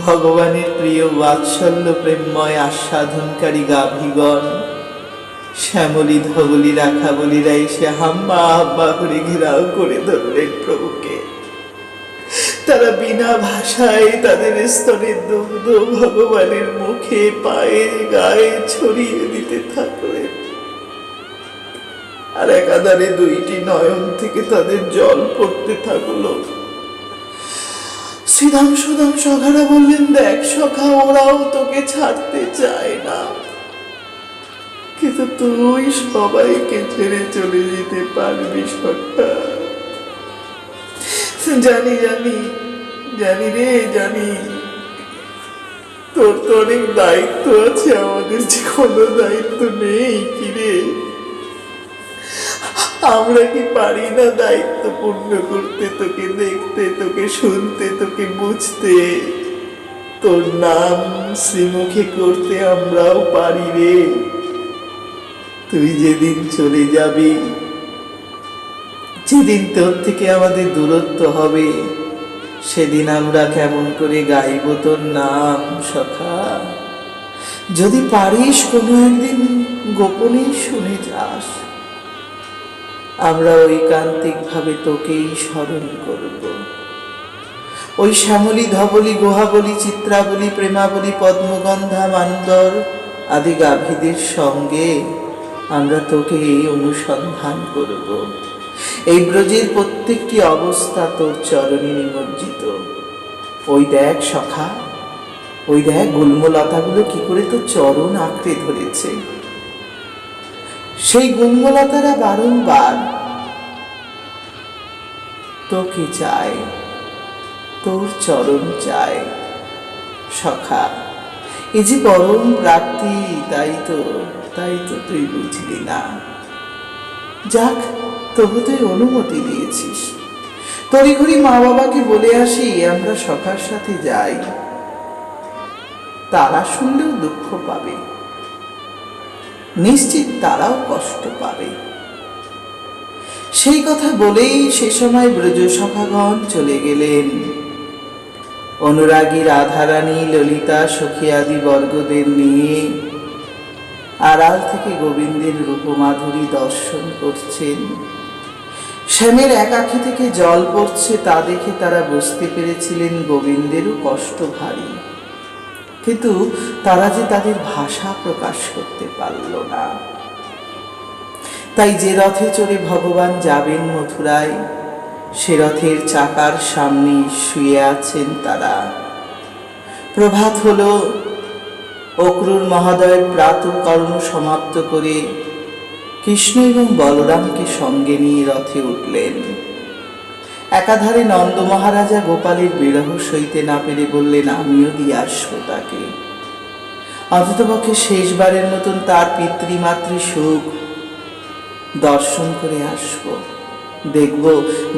ভগবানের প্রিয় বাৎসল্য প্রেমময় আস্বাদনকারী গাভীগণ, শ্যামলী ধবলী রাখাবলীরা এসে হাম্বা হাম্বা করে ঘেরাও করে ধরলেন প্রভুকে। তারা বিনা ভাষায় তাদের স্তনের দুগ্ধ ভগবানের মুখে, পায়ে, গায়ে ছড়িয়ে দিতে থাকলেন। আর একাধারে দুইটি নয়ন থেকে তাদের জল পড়তে থাকলো। শ্রীধাম সুদাম সখারা বললেন, দেখ সখা, ওরাও তোকে ছাড়তে চায় না, কিন্তু তুই সবাইকে ছেড়ে চলে যেতে পারবি সখা। জানি জানি জানি রে জানি, তোর তো অনেক দায়িত্ব আছে, আমাদের যে কোনো দায়িত্ব নেই কি রে? আমরা কি পারি না দায়িত্ব পূর্ণ করতে, তোকে দেখতে, তোকে শুনতে, তোকে বুঝতে, তোর নাম শ্রীমুখে করতে আমরাও পারি রে। তুই যেদিন চলে যাবি, যেদিন তোর থেকে আমাদের দূরত্ব হবে, সেদিন আমরা কেমন করে গাইব তোর নাম সখা। যদি পারিস কোনো একদিন গোপনে শুনে যাস, আমরা ঐকান্তিক ভাবে তোকেই স্মরণ করব। ওই শ্যামলী, ধবলী, গুহাবলী, চিত্রাবলী, প্রেমাবলী, পদ্মগন্ধা, মান্দর আদি গাভীদের সঙ্গে আমরা তোকে অনুসন্ধান করব। এই ব্রজের প্রত্যেকটি অবস্থা তোর চরণে নিমজ্জিত। ওই দেখ সখা, ওই দেখ গুল্মলতাগুলো কি করে তোর চরণ আঁকড়ে ধরেছে। সেই গুল্মলতারা বারংবার তোকে চায়, তোর চরণ চায় সখা। এ যে পরম প্রাপ্তি, তাই তো তুই বুঝলি না। যাক, তবু তুই অনুমতি দিয়েছিস। তড়িঘড়ি মা বাবাকে বলে আসি আমরা সখার সাথে যাই। তারা শুনলেও দুঃখ পাবে, নিশ্চিত তারাও কষ্ট পাবে। সেই কথা বলেই সে সময় ব্রজ সখাগণ চলে গেলেন। অনুরাগী রাধারানী, ললিতা, সখী আদি বর্গদের নিয়ে আড়াল থেকে গোবিন্দের রূপমাধুরী দর্শন করছেন। শ্যামের এক আঁখি থেকে জল পড়ছে, তা দেখে তারা বুঝতে পেরেছিলেন গোবিন্দেরও কষ্ট ভারী, কিন্তু তারা যে তাদের ভাষা প্রকাশ করতে পারল না। তাই যে রথে চড়ে ভগবান যাবেন মথুরায়, সে রথের চাকার সামনে শুয়ে আছেন তারা। প্রভাত হলো, অক্রূর মহোদয়ের প্রাতঃকর্ম সমাপ্ত করে কৃষ্ণ এবং বলরামকে সঙ্গে নিয়ে রথে উঠলেন। একাধারে নন্দ মহারাজা গোপালের বিরহ সইতে না পেরে বললেন, আমিও দিয়ে আসবো তাকে, অন্ততপক্ষে শেষবারের মতন তার পিতৃমাতৃ সুখ দর্শন করে আসবো। দেখব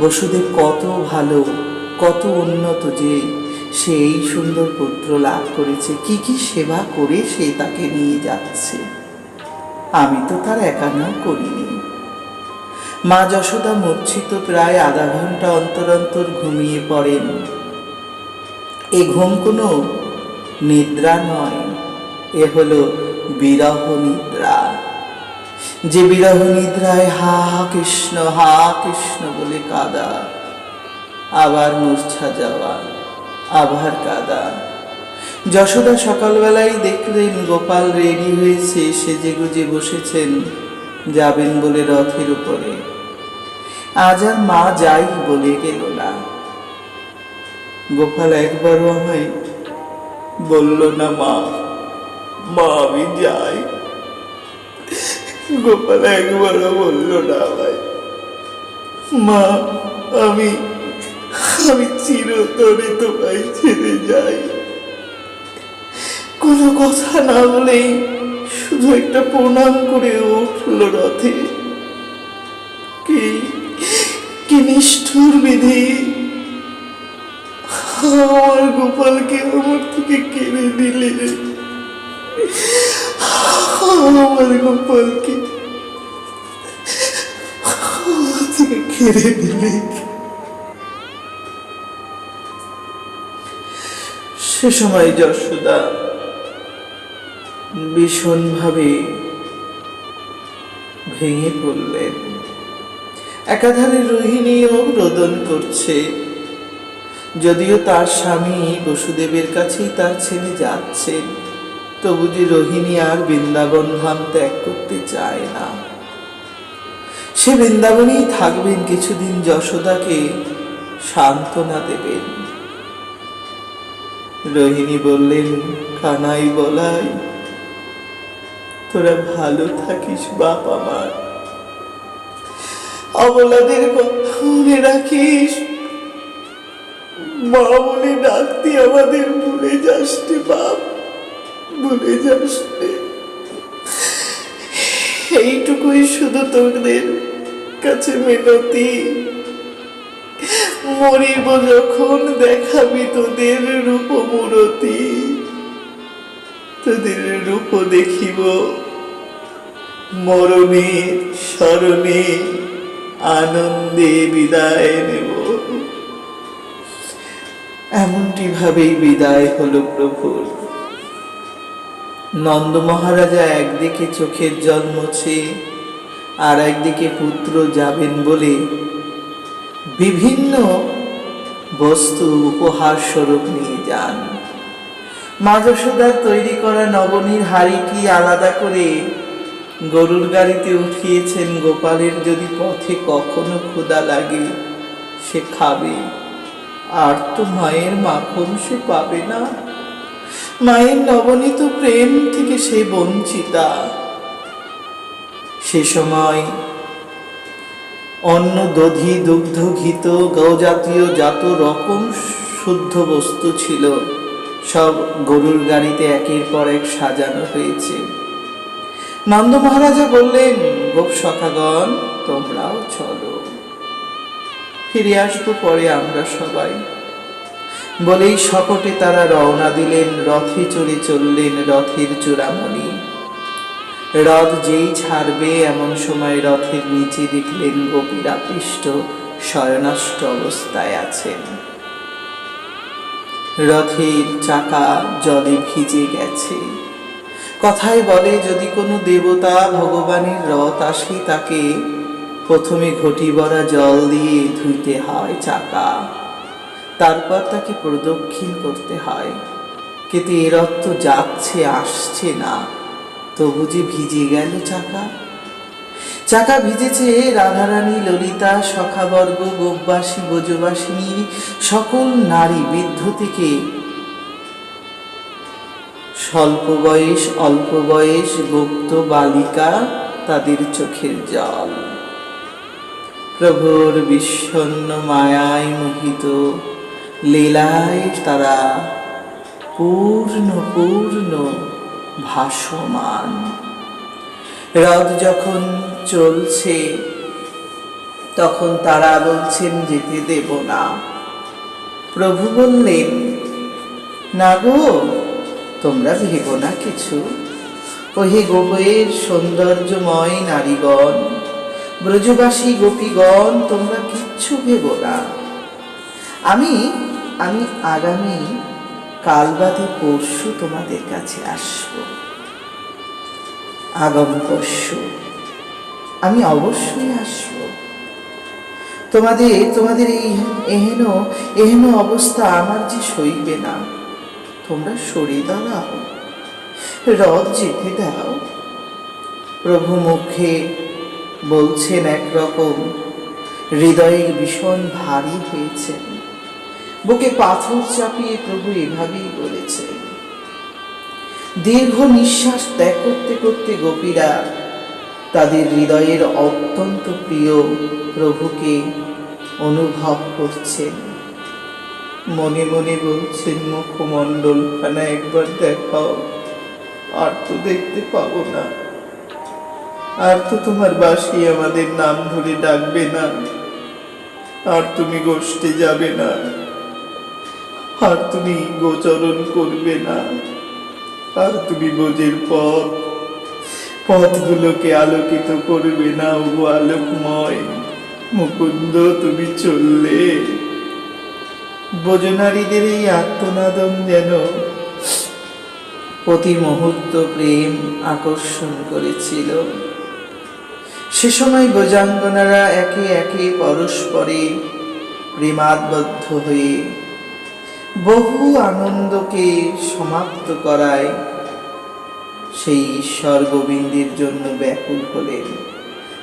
বসুদেব কত ভালো, কত উন্নত, যে সে এই সুন্দর পুত্র লাভ করেছে, কি কি সেবা করে সে তাকে নিয়ে যাচ্ছে। আমি তো তার একান্নও করিনি। মা যশোদা মূর্ছিত প্রায় আধা ঘন্টা অন্তর অন্তর ঘুমিয়ে পড়েন। এ ঘুম কোনো নিদ্রা নয়, এ হলো বিরহ নিদ্রা। যে বিরহ নিদ্রায় হা কৃষ্ণ বলে কাঁদা, আবার মূর্ছা যাওয়া, আবার কাঁদা। যশোদা সকালবেলায় দেখলেন গোপাল রেডি হয়েছে, সেজে গুজে বসেছেন যাবেন বলে রথের উপরে। আজ আর মা যাই বলে গেল না। গোপাল একবারও আমায় বলল না, মা আমি যাই। গোপাল একবারও বলল না আমায়, মা আমি চিরতরে তোমায় ছেড়ে যাই। কোনো কথা না বলেই শুধু একটা প্রণাম করে উঠল রথে। কি নিষ্ঠুর বিধি! আমার গোপালকে আমার থেকে কেড়ে দিলে, আমার গোপালকে কেড়ে দিলে। সে সময় যশোদা ভীষণভাবে ভেঙে পড়লেন। একাধারে রোহিণীও রোদন করছে। যদিও তার স্বামী বসুদেবের কাছেই তার ছেলে যাচ্ছেন, তবু যে রোহিণী আর বৃন্দাবন ধাম ত্যাগ করতে চায় না। সে বৃন্দাবনেই থাকবেন কিছুদিন, যশোদাকে সান্ত্বনা দেবেন। রোহিণী বললেন, কানাই বলাই, তোরা ভালো থাকিস বাপ আমার, অবলাদের কথা মনে রাখিস, মা বলে ডাকতে আমাদের ভুলে যাস রে বাপ, ভুলে যাস রে। এইটুকুই শুধু তোদের কাছে মিনতি। মরিব যখন দেখাবি তোদের রূপ মূরতি, তোদের রূপ দেখিব, মরণের স্মরণে আনন্দে বিদায় নেব। এমনটি ভাবেই বিদায় হলো প্রভুর। নন্দ মহারাজা একদিকে চোখের জল মুছে আর একদিকে পুত্র যাবেন বলে বিভিন্ন বস্তু উপহার স্বরূপ নিয়ে যান। মা যশোদার তৈরি করা নবনীর হাড়িটি আলাদা করে গরুর গাড়িতে উঠিয়েছেন। গোপালের যদি পথে কখনো ক্ষুধা লাগে সে খাবে, আর তো মায়ের মাখন সে পাবে না। মায়ের নবনীত প্রেম থেকে সে বঞ্চিতা। সে সময় অন্ন, দধি, দুগ্ধ, ঘিত, গৌজাতীয় যত রকম শুদ্ধ বস্তু ছিল সব গরুর গাড়িতে একের পর এক সাজানো হয়েছে। নন্দ মহারাজা বললেন, গোপ সখাগণ তোমরাও চলো, ফিরে আসবো পরে আমরা সবাই। বলেই শকটে তারা রওনা দিলেন। রথে চড়ে চললেন রথের চূড়ামণি। রথ যেই ছাড়বে এমন সময় রথের নিচে দেখলেন গোপীরা পৃষ্ঠ শয়নাষ্ট অবস্থায় আছেন। রথের চাকা জলে ভিজে গেছে। কথায় বলে, যদি কোনো দেবতা ভগবানের রথ আসে তাকে প্রথমে ঘটি ভরা জল দিয়ে ধুইতে হয় চাকা, তারপর তাকে প্রদক্ষিণ করতে হয়। কিন্তু এ রথ তো যাচ্ছে আসছে না, তবু যে ভিজে গেল চাকা। চাকা ভিজেছে রাধারানী, ললিতা, সখাবর্গ, গোপবাসী, ব্রজবাসিনী, সকল নারী বৃদ্ধ থেকে স্বল্প বয়স, অল্প বয়স, গুপ্ত বালিকা, তাদের চোখের জল। প্রভুর বিষণ্ণ মায়ায় মোহিত, লীলায় তারা পূর্ণ পূর্ণ ভাসমান। রথ যখন চলছে তখন তারা বলছেন যেতে দেব না। প্রভু বললেন, না গো, তোমরা ভেবো না কিছু। ওহে গোপের সৌন্দর্যময় নারীগণ, ব্রজবাসী গোপীগণ, তোমরা কিচ্ছু ভেবো না। আমি আমি আগামী কাল বাদে পরশু তোমাদের কাছে আসব। আগামী পরশু আমি অবশ্যই আসব। তোমাদের এই এহেন অবস্থা আমার যে সইবে না। তোমরা সরে দাঁড়াও, রথ যেতে দাও। প্রভু মুখে বলছেন একরকম, হৃদয়ে ভীষণ ভারী হয়েছেন। বুকে পাথর চাপিয়ে প্রভু এভাবেই বলেছেন। দীর্ঘ নিঃশ্বাস ত্যাগ করতে করতে গোপীরা তাদের হৃদয়ের অত্যন্ত প্রিয় প্রভুকে অনুভব করছেন। মনে মনে বলছেন, মুখমণ্ডলখানা একবার দেখাও, আর তো দেখতে পাবো না। আর তো তোমার বাঁশি আমাদের নাম ধরে ডাকবে না, আর তুমি গোষ্ঠে যাবে না, আর তুমি গোচরণ করবে না, আর তুমি বোঝের পথগুলোকে আলোকিত করবে না। ওগো আলোকময় মুকুন্দ, তুমি চললে। ব্রজনারীদের এই আত্মনাদন যেন প্রতি মুহূর্ত প্রেম আকর্ষণ করেছিল। সে সময় ব্রজাঙ্গনারা একে একে পরস্পরে প্রেমাবদ্ধ হয়ে বহু আনন্দকে সমাপ্ত করায় সেই ঈশ্বর গোবিন্দের জন্য ব্যাকুল হলেন।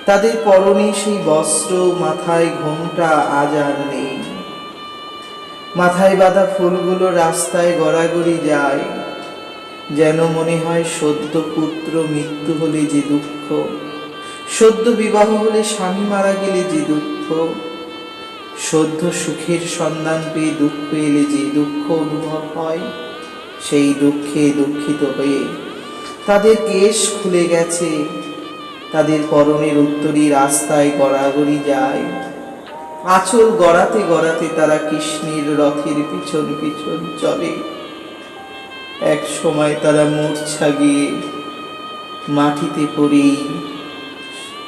তাদের পরনে সেই বস্ত্র, মাথায় ঘোমটা আজ আর নেই। মাথায় বাঁধা ফুলগুলো রাস্তায় গড়াগড়ি যায়, যেন মনে হয় সদ্য পুত্র মৃত্যু হলে যে দুঃখ, সদ্য বিবাহ হলে স্বামী মারা গেলে যে দুঃখ, সদ্য সুখের সন্ধান পেয়ে দুঃখ এলে যে দুঃখ অনুভব হয়, সেই দুঃখে দুঃখিত হয়ে তাদের কেশ খুলে গেছে, তাদের পরনের উত্তরী রাস্তায় গড়াগড়ি যায়। আঁচল গড়াতে গড়াতে তারা কৃষ্ণের রথের পিছন পিছন চলে। এক সময় তারা মূর্ছা গিয়ে মাটিতে পড়েই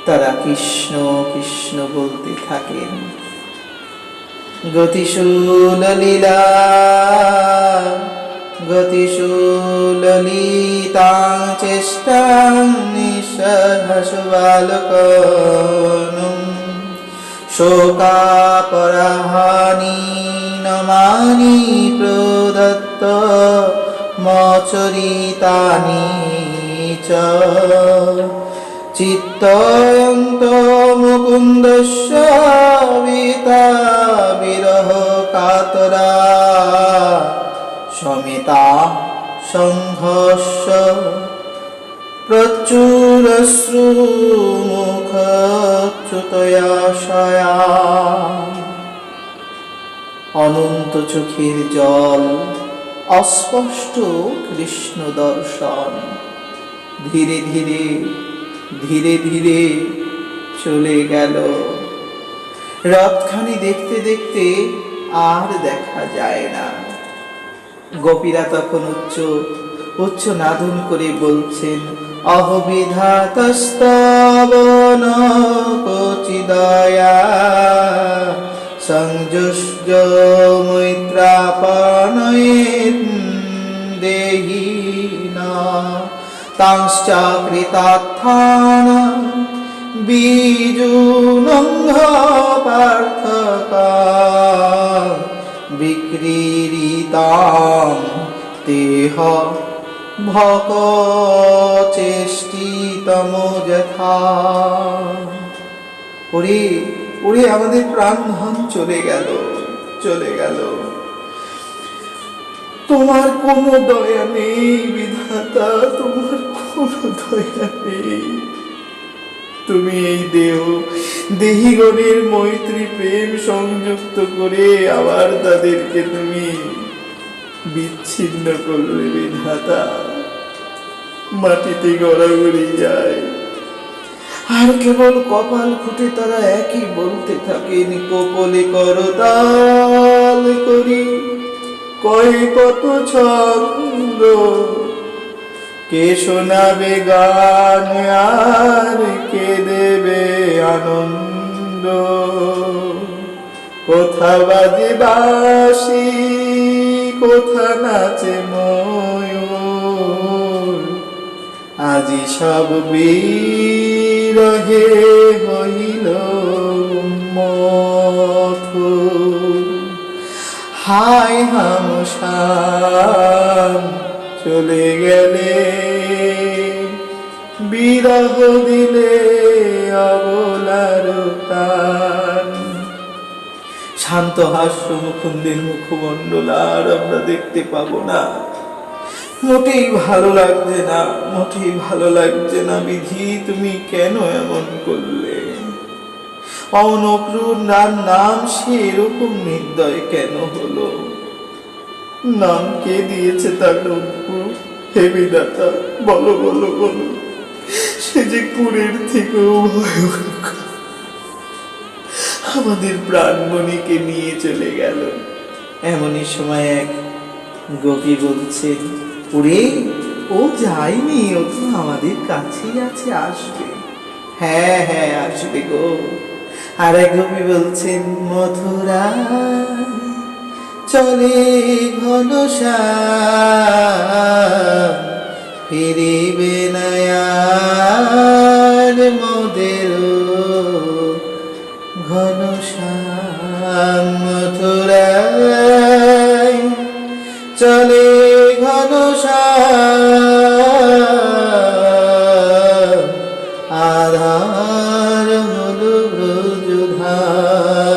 তারা কৃষ্ণ কৃষ্ণ বলতে থাকেন। গতিশূল লীলা গতিশূল লীতা চেষ্টাং নিঃসহসু বালকনম শোকাপরাহানি নমানি প্রদত্ত মচরিতানি চ চিত্তয়ন্ত মুকুন্দস্য বিতা বিরহ কাতরা সমিতা সংঘর্ষ প্রচুরশ্রু মুখচ্যুতয়াশয়া। অনন্ত চোখের জল, অস্পষ্ট কৃষ্ণ দর্শন, ধীরে ধীরে ধীরে ধীরে চলে গেল। রথখানি দেখতে দেখতে আর দেখা যায় না। গোপীরা তখন উচ্চ নাদন করে বলছেন, অহবিধাতস্তব ন কোচিদয়া সংযুষ্য মৈত্রাপনয়েৎ দেহি না তাংশ্চকৃতাত্থান বীজুনঙ্ঘ পার্থকা বিক্রীড়িতাম তেহ ভক চেষ্টিতম যথা। ওরে ওরে, আমাদের প্রাণধন চলে গেল, চলে গেল। তোমার কোনো দয়া নেই বিধাতা, তোমার কোনো দয়া নেই। তুমি এই দেহিগণের মৈত্রী প্রেম সংযুক্ত করে আবার তাদেরকে তুমি বিচ্ছিন্ন করলে বিধাতা। মাটিতে গড়াগড়ি যায়, আর কেবল কপাল খুঁটে তারা একই বলতে থাকেন, কপলে করতাল করি কয় কত ছন্দ, কে শোনাবে গান আর কে দেবে আনন্দ। কোথা বাজে বাঁশি, কোথা নাচে ময়ূর, আজি সব বিরহে হইল মথুর। হায় হামশান চলে গেলে, বিরহ দিলে অবলার প্রাণ। শান্ত হাস্য মুকুন্দের মুখমণ্ডল আর আমরা দেখতে পাবো না। মোটেই ভালো লাগছে না, মোটেই ভালো লাগছে না। বিধি, তুমি কেন এমন করলে? অনক্রুর নাম সে এরকম নির্দয় কেন হলো? নাম কে দিয়েছে তার নব্বু? হে বিধাতা, বলো বলো বলো। সে যে কুরের থেকেও ভয়ঙ্কর, আমাদের প্রাণমণিকে নিয়ে চলে গেল। এমনই সময় এক গোপী বলছেন, ওরে ও যায়নি, ও তো আমাদের কাছেই আছে, আসবে। হ্যাঁ হ্যাঁ আসবে গো। আর এক গোপী বলছেন, মথুরা চলে ঘনশ্যাম, ফিরিবে না আর মোদের ঘনশ্যাম। মথুরায় চলে ঘনশ্যাম, আধার হলো ব্রজধাম,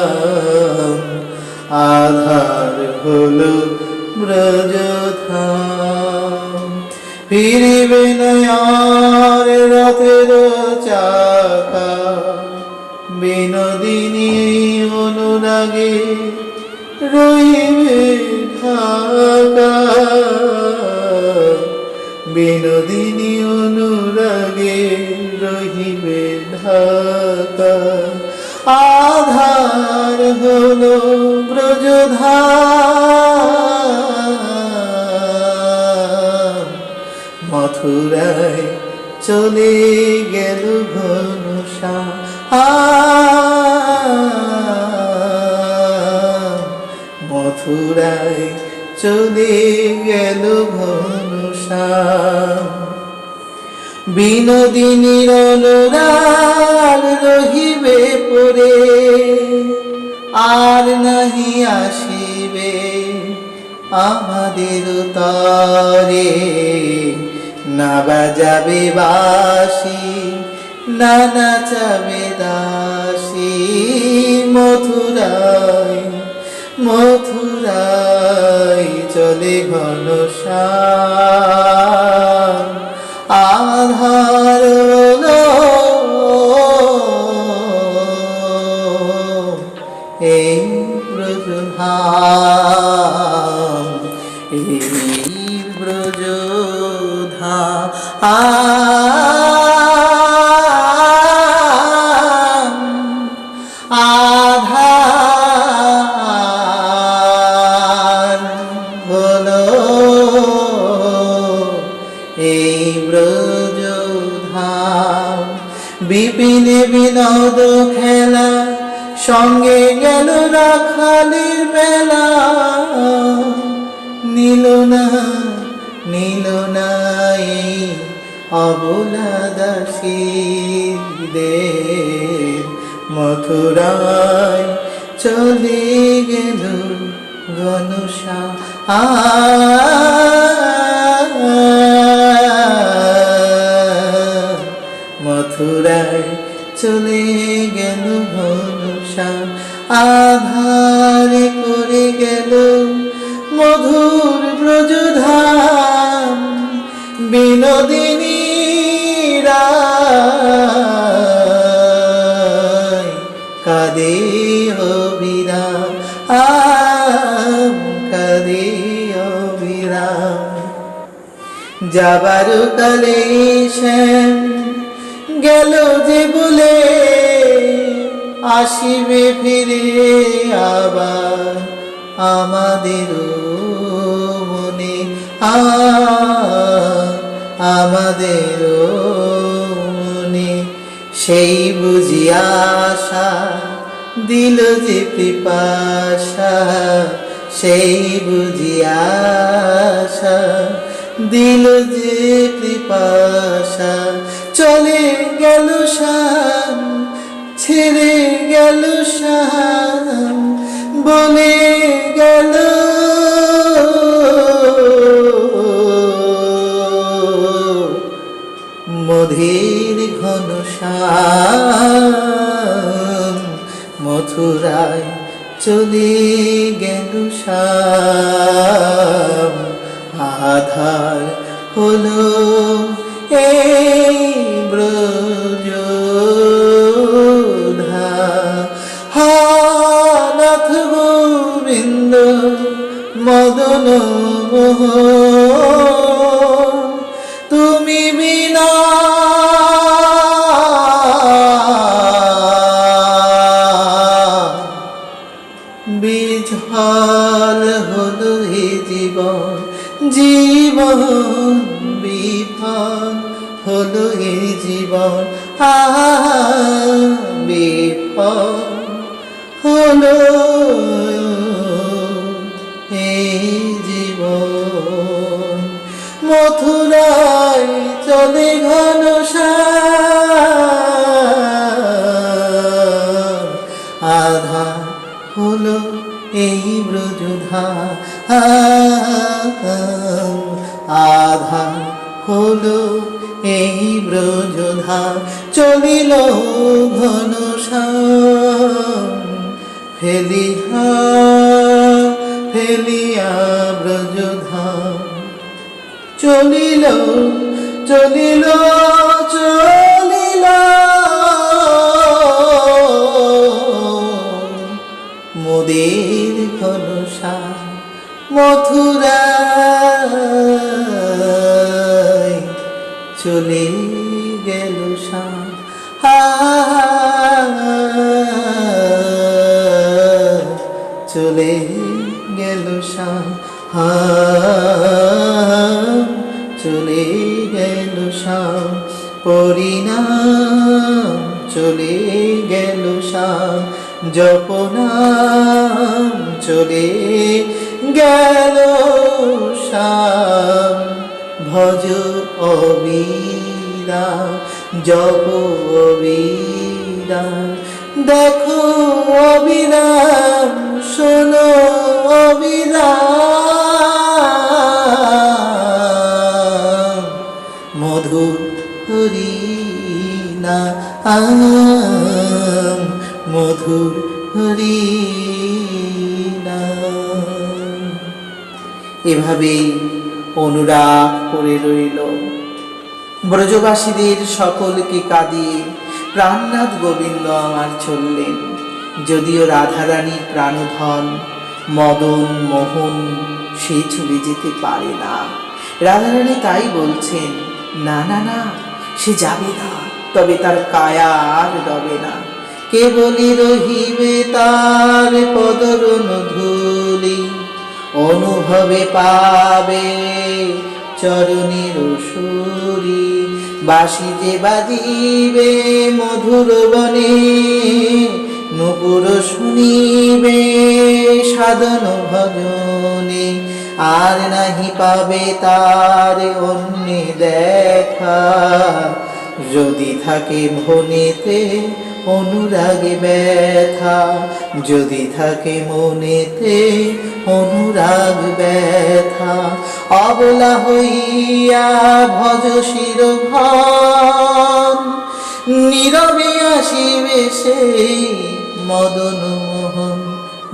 আধার হলো ব্রজধাম। ফিরিবে না আর রথের চাকা, বিনোদিনী অনুরাগে রইবে ঢাকা, বিনোদিনী অনুরাগে রহিবে ঢাকা। আধার হলো ব্রজধাম, মথুরায় চলে গেল ঘনশ্যাম। মথুরায় চলে গেল ঘন শ্যাম। বিনোদিনীর অনুরাগ রহিবে পরে, আর নাহি আসিবে আমাদের তরে। না বাজাবে বাঁশি, না নাচাবে দাসী। মথুরায় মথুরায় চলে ঘন শ্যাম। আধার হলো এই ব্রজধাম, এই ব্রজধাম। আধার হলো এই ব্রজধাম। বিপিনে বিনোদ খেলা, সঙ্গে গেল রাখালির মেলা। নীল না এই অবলা দাসীদের। মথুরায় চলে গেল ঘন শ্যাম। মথুরায় চলে গেল ঘন শ্যাম। আধারে করে গেল মধুর ব্রজধাম। বিনোদিনী রায় কাঁদে অবিরাম, কাঁদে অবিরাম। যাবার কালে শ্যাম গেল যে বলে, আসিবে ফিরে আবার আমাদের মনে। আমাদের মনে সেই বুঝি আশা দিল যে পিপাসা। সেই বুঝি আশা দিল যে পিপাসা। চলে গেল শ্যাম, ছেড়ে গেল শ্যাম, বলে গেল মধুর ঘন শ্যাম। মথুরায় চলে গেল শ্যাম। আধার হলো এই ব্রজধাম। হা নাথ গোবিন্দ মদন মোহন, তুমি বিনা বিঝাল হলো এ জীবন। জীবন বিফল হলো এ জীবন। বিফল হলো এই জীবন। মথুরায় চলে ঘন শ্যাম। আধার হলো এই ব্রজধাম। আধার হলো এই ব্রজধাম। চলিল ঘন শ্যাম, ফেলিয়া ব্রজধাম। চলিল চলিল চলিল মোদের ঘন শ্যাম। মথুরায় চলে গেল শ্যাম। চলে গেল শ্যাম। চলে গেল শ্যাম। পরিণাম চলে শ্যাম জপনাম চলে গেল শ্যাম ভজ অবিরাম জপ অবিরাম দেখো অবিরাম শোনো অবিরাম মধুর হরিনাম মধুর হরিনাম। এভাবেই অনুরাগ করে রইল। ব্রজবাসীদের সকলকে কাঁদিয়ে প্রাণনাথ গোবিন্দ আমার চললেন। যদিও রাধারানীর প্রাণধন মদন মোহন সে চলে যেতে পারে না। রাধারানী তাই বলছেন, না না না, সে যাবে না, তবে তার কায়া আর রবে না। কেবলই রহিবে তার পদরণ ধূলি, অনুভবে পাবে চরণের সুরি। বাঁশি যে বাজিবে মধুর বনে, নূপুর শুনিবে সাধন ভজনে। আর নাহি পাবে তার অন্য দেখা, যদি থাকে মনেতে অনুরাগে ব্যথা। যদি থাকে মনেতে অনুরাগ ব্যথা, অবলা হইয়া ভজ শিরোভন। নীরবে আসিবে সেই মদন মোহন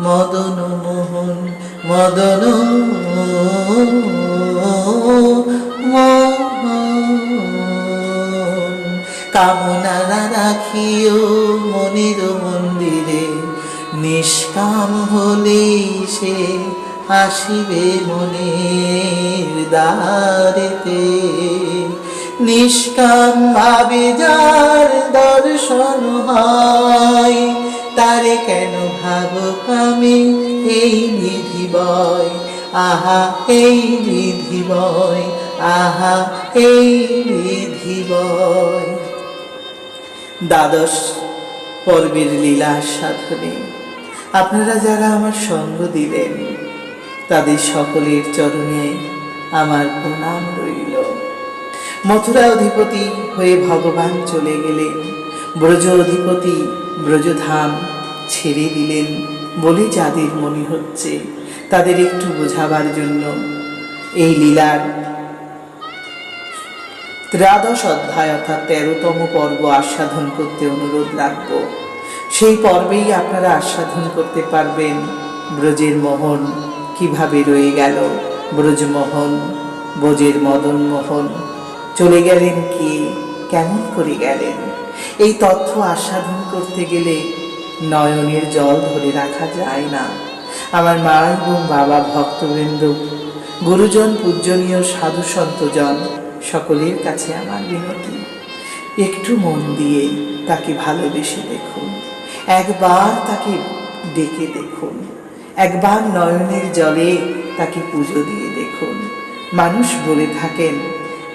মদন মোহন মদন মোহন। কামনা রাখিও মনির মন্দিরে, নিষ্কাম হলেই সে আসিবে মনের দ্বারেতে। নিষ্কাম ভাবে যার দর্শন হয়, তারে কেন ভাবুক আমি এই নিধি বয়। আহা এই নিধি বয়, আহা এই নিধি বয়। দ্বাদশ পর্বের লীলা সাধনে আপনারা যারা আমার সঙ্গ দিলেন, তাদের সকলের চরণে আমার প্রণাম রইল। মথুরা অধিপতি হয়ে ভগবান চলে গেলেন, ব্রজ অধিপতি ব্রজধাম ছেড়ে দিলেন বলে যাদের মনে হচ্ছে, তাদের একটু বোঝাবার জন্য এই লীলার 13 অধ্যায় অর্থাৎ 13তম পর্ব আস্বাদন করতে অনুরোধ রাখব। সেই পর্বেই আপনারা আস্বাদন করতে পারবেন ব্রজের মোহন কিভাবে রয়ে গেল। ব্রজমোহন, ব্রজের মদন মোহন চলে গেলেন কি, কেমন করে গেলেন। এই তথ্য আস্বাদন করতে গেলে নয়নের জল ধরে রাখা যায় না। আমার মা এবং বাবা, ভক্তবৃন্দ, গুরুজন, পূজনীয় সাধু সন্তজন সকলের কাছে আমার বিনতি, একটু মন দিয়ে তাকে ভালোবেসে দেখুন, একবার তাকে ডেকে দেখুন, একবার নয়নের জলে তাকে পুজো দিয়ে দেখুন। মানুষ বলে থাকেন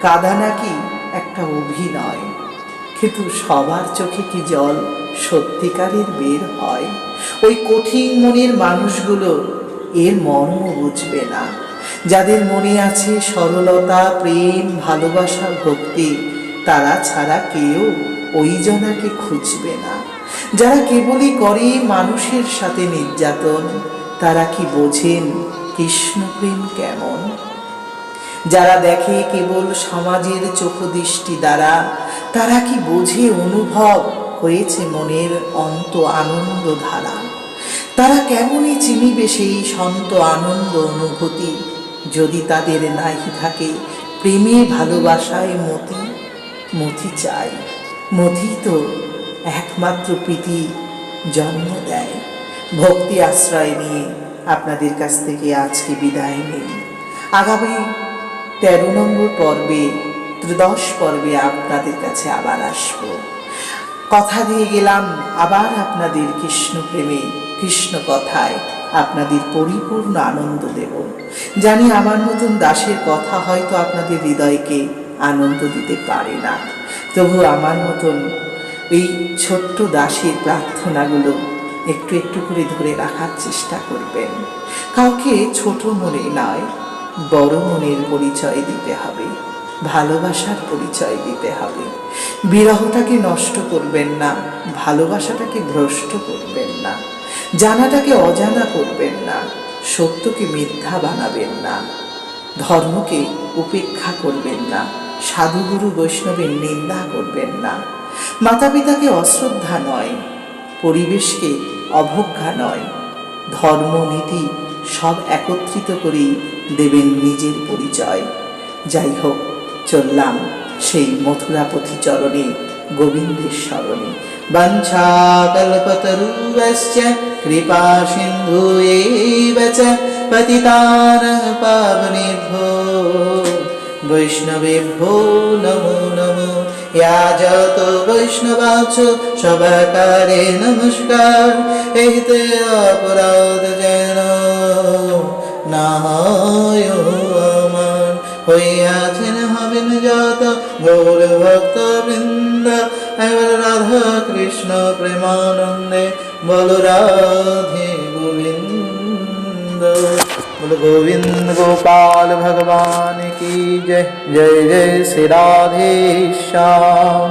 কাঁদা নাকি একটা অভিনয়, কিন্তু সবার চোখে কি জল সত্যিকারের বের হয়? ওই কঠিন মনের মানুষগুলো এর মর্ম বুঝবে না। যাদের মনে আছে সরলতা, প্রেম, ভালোবাসা, ভক্তি, তারা ছাড়া কেউ ওই জনাকে খুঁজবে না। যারা কেবলই করে মানুষের সাথে নির্যাতন, তারা কি বোঝেন কৃষ্ণপ্রেম কেমন? যারা দেখে কেবল সমাজের চোখদৃষ্টি দ্বারা, তারা কি বোঝে অনুভব হয়েছে মনের অন্ত আনন্দ ধারা? তারা কেমনই চিনিবে সেই সন্ত আনন্দ অনুভূতি, যদি তাদের নাহি থাকে প্রেমে ভালোবাসায় মতি। মতি চাই, মতি তো একমাত্র প্রীতি জন্ম দেয়। ভক্তি আশ্রয় নিয়ে আপনাদের কাছ থেকে আজকে বিদায় নেই। আগামী 13 নম্বর পর্বে, 13 পর্বে আপনাদের কাছে আবার আসব। কথা দিয়ে গেলাম আবার আপনাদের কৃষ্ণ প্রেমে, কৃষ্ণ কথায় আপনাদের পরিপূর্ণ আনন্দ দেব। জানি আমার মতন দাসের কথা হয়তো আপনাদের হৃদয়কে আনন্দ দিতে পারে না, তবু আমার মতন এই ছোট্ট দাসীর প্রার্থনাগুলো একটু একটু করে ধরে রাখার চেষ্টা করবেন। কাউকে ছোট মনে নয়, বড় মনের পরিচয় দিতে হবে, ভালোবাসার পরিচয় দিতে হবে। বিরহটাকে নষ্ট করবেন না, ভালোবাসাটাকে ভ্রষ্ট করবেন না, জানাটাকে অজানা করবেন না, সত্যকে মিথ্যা বানাবেন না, ধর্মকে উপেক্ষা করবেন না, সাধুগুরু বৈষ্ণবের নিন্দা করবেন না, মাতা পিতাকে অশ্রদ্ধা নয়, পরিবেশকে অবজ্ঞা নয়, ধর্ম নীতি সব একত্রিত করেই দেবেন নিজের পরিচয়। যাই হোক, চললাম সেই মথুরাপথি চরণে, গোবিন্দের স্মরণে। বাঞ্ছাকল্পতরুশ্চ কৃপা সিন্ধুয়েব চ পতিতানাং পাবনেভ্যো বৈষ্ণবেভ্যো নমো নমো। याजत वैष्णवाच सभाकारे नमस्कार। एते अपराध जेन नाहय আমার হইয়াছেন হবেন যত গৌর ভক্ত বৃন্দ। এবার রাধা কৃষ্ণ প্রেমানন্দে বল রাধে গোবিন্দ। बोल गोविंद गोपाल भगवान की जय। जय जय श्री राधे श्याम।